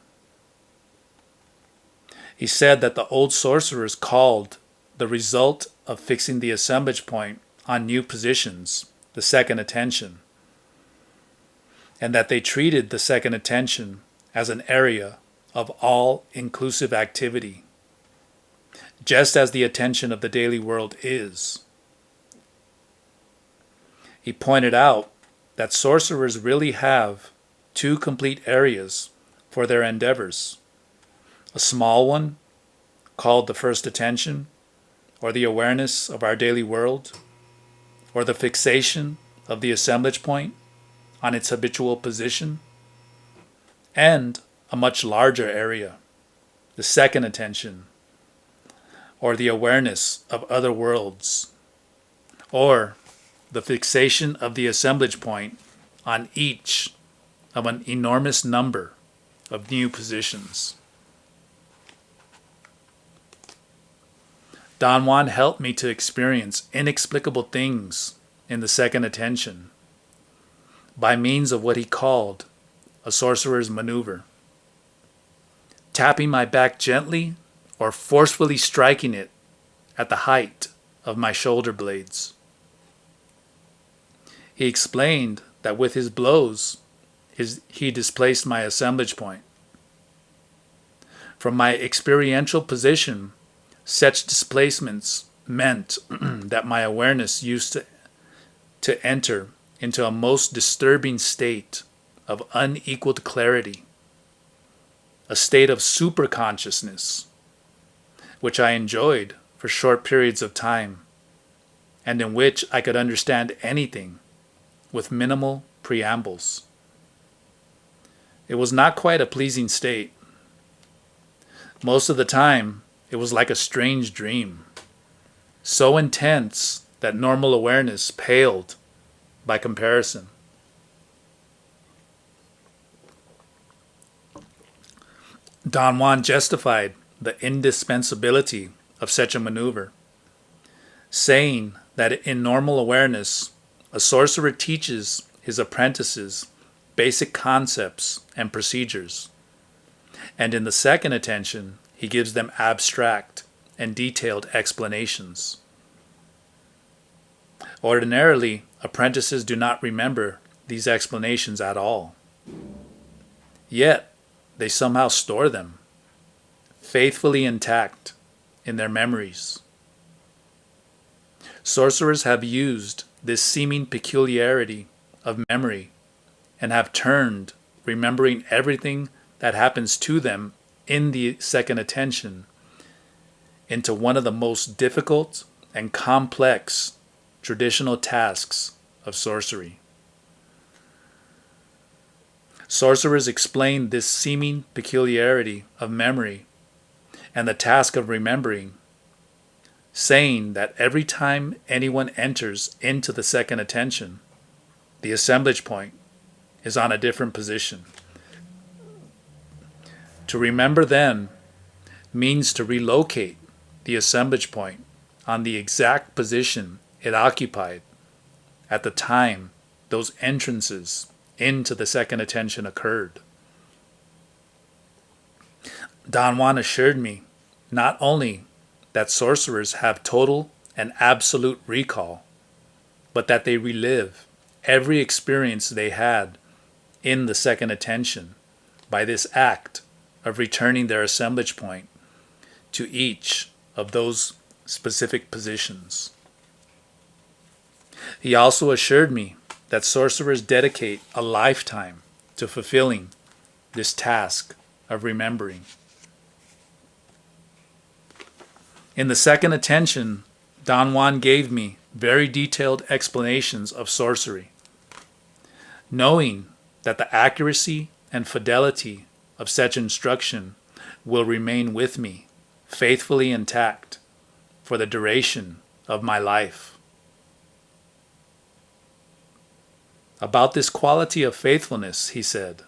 He said that the old sorcerers called the result of fixing the assemblage point on new positions the second attention, and that they treated the second attention as an area of all-inclusive activity, just as the attention of the daily world is. He pointed out that sorcerers really have two complete areas for their endeavors: a small one, called the first attention, or the awareness of our daily world, or the fixation of the assemblage point on its habitual position, and a much larger area, the second attention, or the awareness of other worlds, or the fixation of the assemblage point on each of an enormous number of new positions. Don Juan helped me to experience inexplicable things in the second attention by means of what he called a sorcerer's maneuver. Tapping my back gently or forcefully striking it at the height of my shoulder blades. He explained that with his blows, he displaced my assemblage point. From my experiential position, such displacements meant that my awareness used to enter into a most disturbing state of unequaled clarity, a state of superconsciousness, which I enjoyed for short periods of time, and in which I could understand anything with minimal preambles. It was not quite a pleasing state. Most of the time, it was like a strange dream, so intense that normal awareness paled by comparison. Don Juan justified the indispensability of such a maneuver, saying that in normal awareness, a sorcerer teaches his apprentices basic concepts and procedures, and in the second attention, he gives them abstract and detailed explanations. Ordinarily, apprentices do not remember these explanations at all. Yet, they somehow store them, faithfully intact in their memories. Sorcerers have used this seeming peculiarity of memory and have turned remembering everything that happens to them in the second attention into one of the most difficult and complex traditional tasks of sorcery. Sorcerers explain this seeming peculiarity of memory and the task of remembering, saying that every time anyone enters into the second attention, the assemblage point is on a different position. To remember then means to relocate the assemblage point on the exact position it occupied at the time those entrances into the second attention occurred. Don Juan assured me not only that sorcerers have total and absolute recall, but that they relive every experience they had in the second attention by this act of returning their assemblage point to each of those specific positions. He also assured me that sorcerers dedicate a lifetime to fulfilling this task of remembering. In the second attention, Don Juan gave me very detailed explanations of sorcery, knowing that the accuracy and fidelity of such instruction will remain with me, faithfully intact, for the duration of my life. About this quality of faithfulness, he said,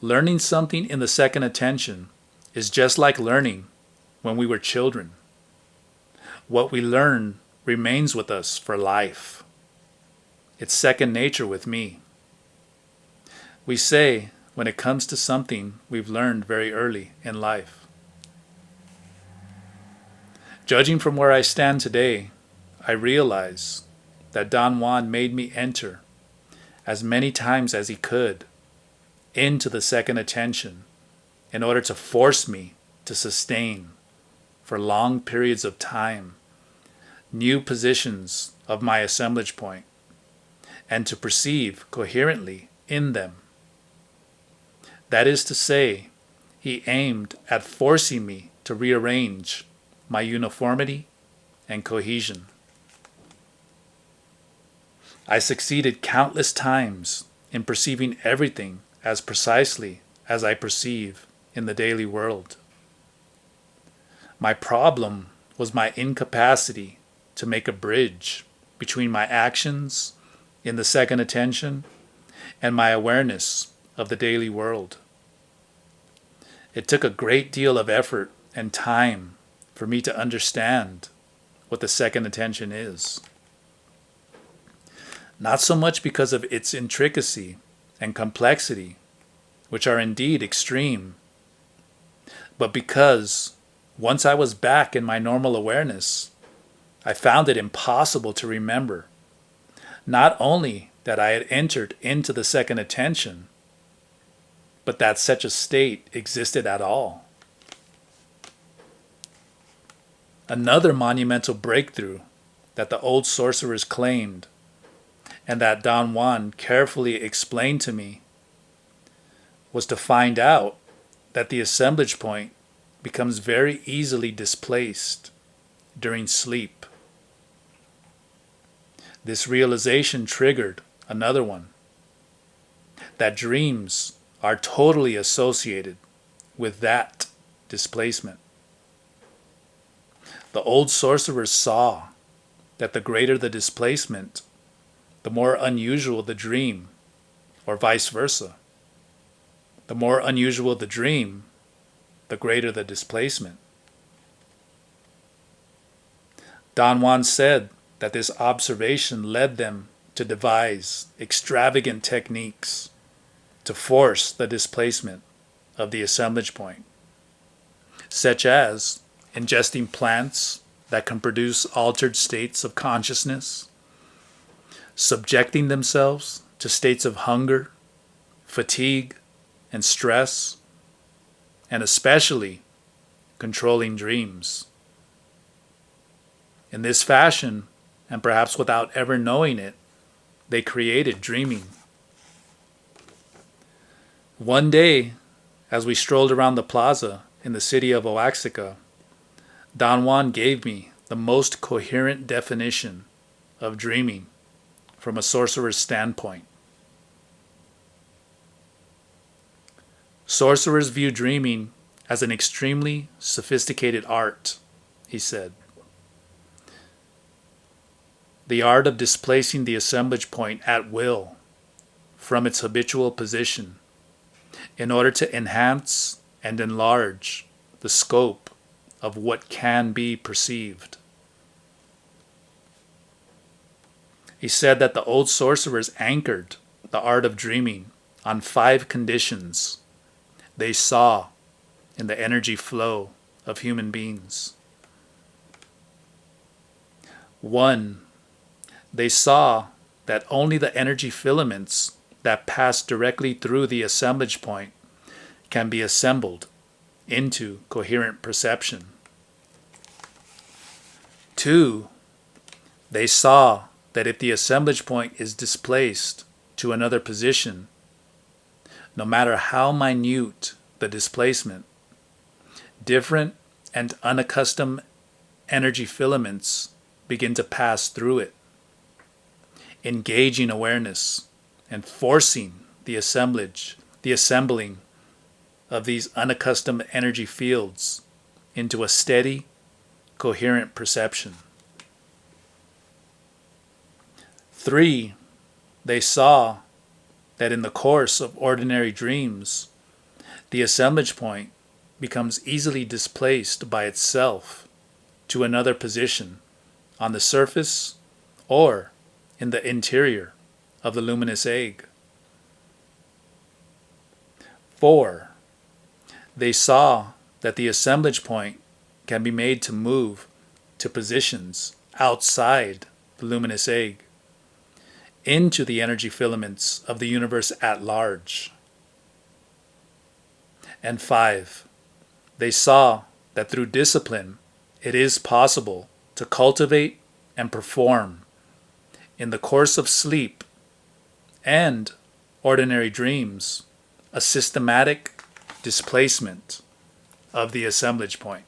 learning something in the second attention is just like learning when we were children. What we learn remains with us for life. It's second nature with me. We say when it comes to something we've learned very early in life. Judging from where I stand today, I realize that Don Juan made me enter as many times as he could into the second attention in order to force me to sustain for long periods of time new positions of my assemblage point and to perceive coherently in them. That is to say, he aimed at forcing me to rearrange my uniformity and cohesion. I succeeded countless times in perceiving everything as precisely as I perceive in the daily world. My problem was my incapacity to make a bridge between my actions in the second attention and my awareness of the daily world. It took a great deal of effort and time for me to understand what the second attention is. Not so much because of its intricacy and complexity, which are indeed extreme, but because once I was back in my normal awareness, I found it impossible to remember, not only that I had entered into the second attention, but that such a state existed at all. Another monumental breakthrough that the old sorcerers claimed, and that Don Juan carefully explained to me, was to find out that the assemblage point becomes very easily displaced during sleep. This realization triggered another one, that dreams are totally associated with that displacement. The old sorcerers saw that the greater the displacement, the more unusual the dream, or vice versa. The more unusual the dream, the greater the displacement. Don Juan said that this observation led them to devise extravagant techniques to force the displacement of the assemblage point, such as ingesting plants that can produce altered states of consciousness, subjecting themselves to states of hunger, fatigue, and stress, and especially controlling dreams. In this fashion, and perhaps without ever knowing it, they created dreaming. One day, as we strolled around the plaza in the city of Oaxaca, Don Juan gave me the most coherent definition of dreaming from a sorcerer's standpoint. Sorcerers view dreaming as an extremely sophisticated art, he said. The art of displacing the assemblage point at will from its habitual position in order to enhance and enlarge the scope of what can be perceived. He said that the old sorcerers anchored the art of dreaming on 5 conditions they saw in the energy flow of human beings. 1. They saw that only the energy filaments that pass directly through the assemblage point can be assembled into coherent perception. 2. They saw that if the assemblage point is displaced to another position, no matter how minute the displacement, different and unaccustomed energy filaments begin to pass through it, engaging awareness and forcing the assembling of these unaccustomed energy fields into a steady, coherent perception. 3. They saw that in the course of ordinary dreams, the assemblage point becomes easily displaced by itself to another position on the surface or in the interior of the luminous egg. 4. They saw that the assemblage point can be made to move to positions outside the luminous egg, into the energy filaments of the universe at large. And 5. They saw that through discipline, it is possible to cultivate and perform in the course of sleep and ordinary dreams a systematic displacement of the assemblage point.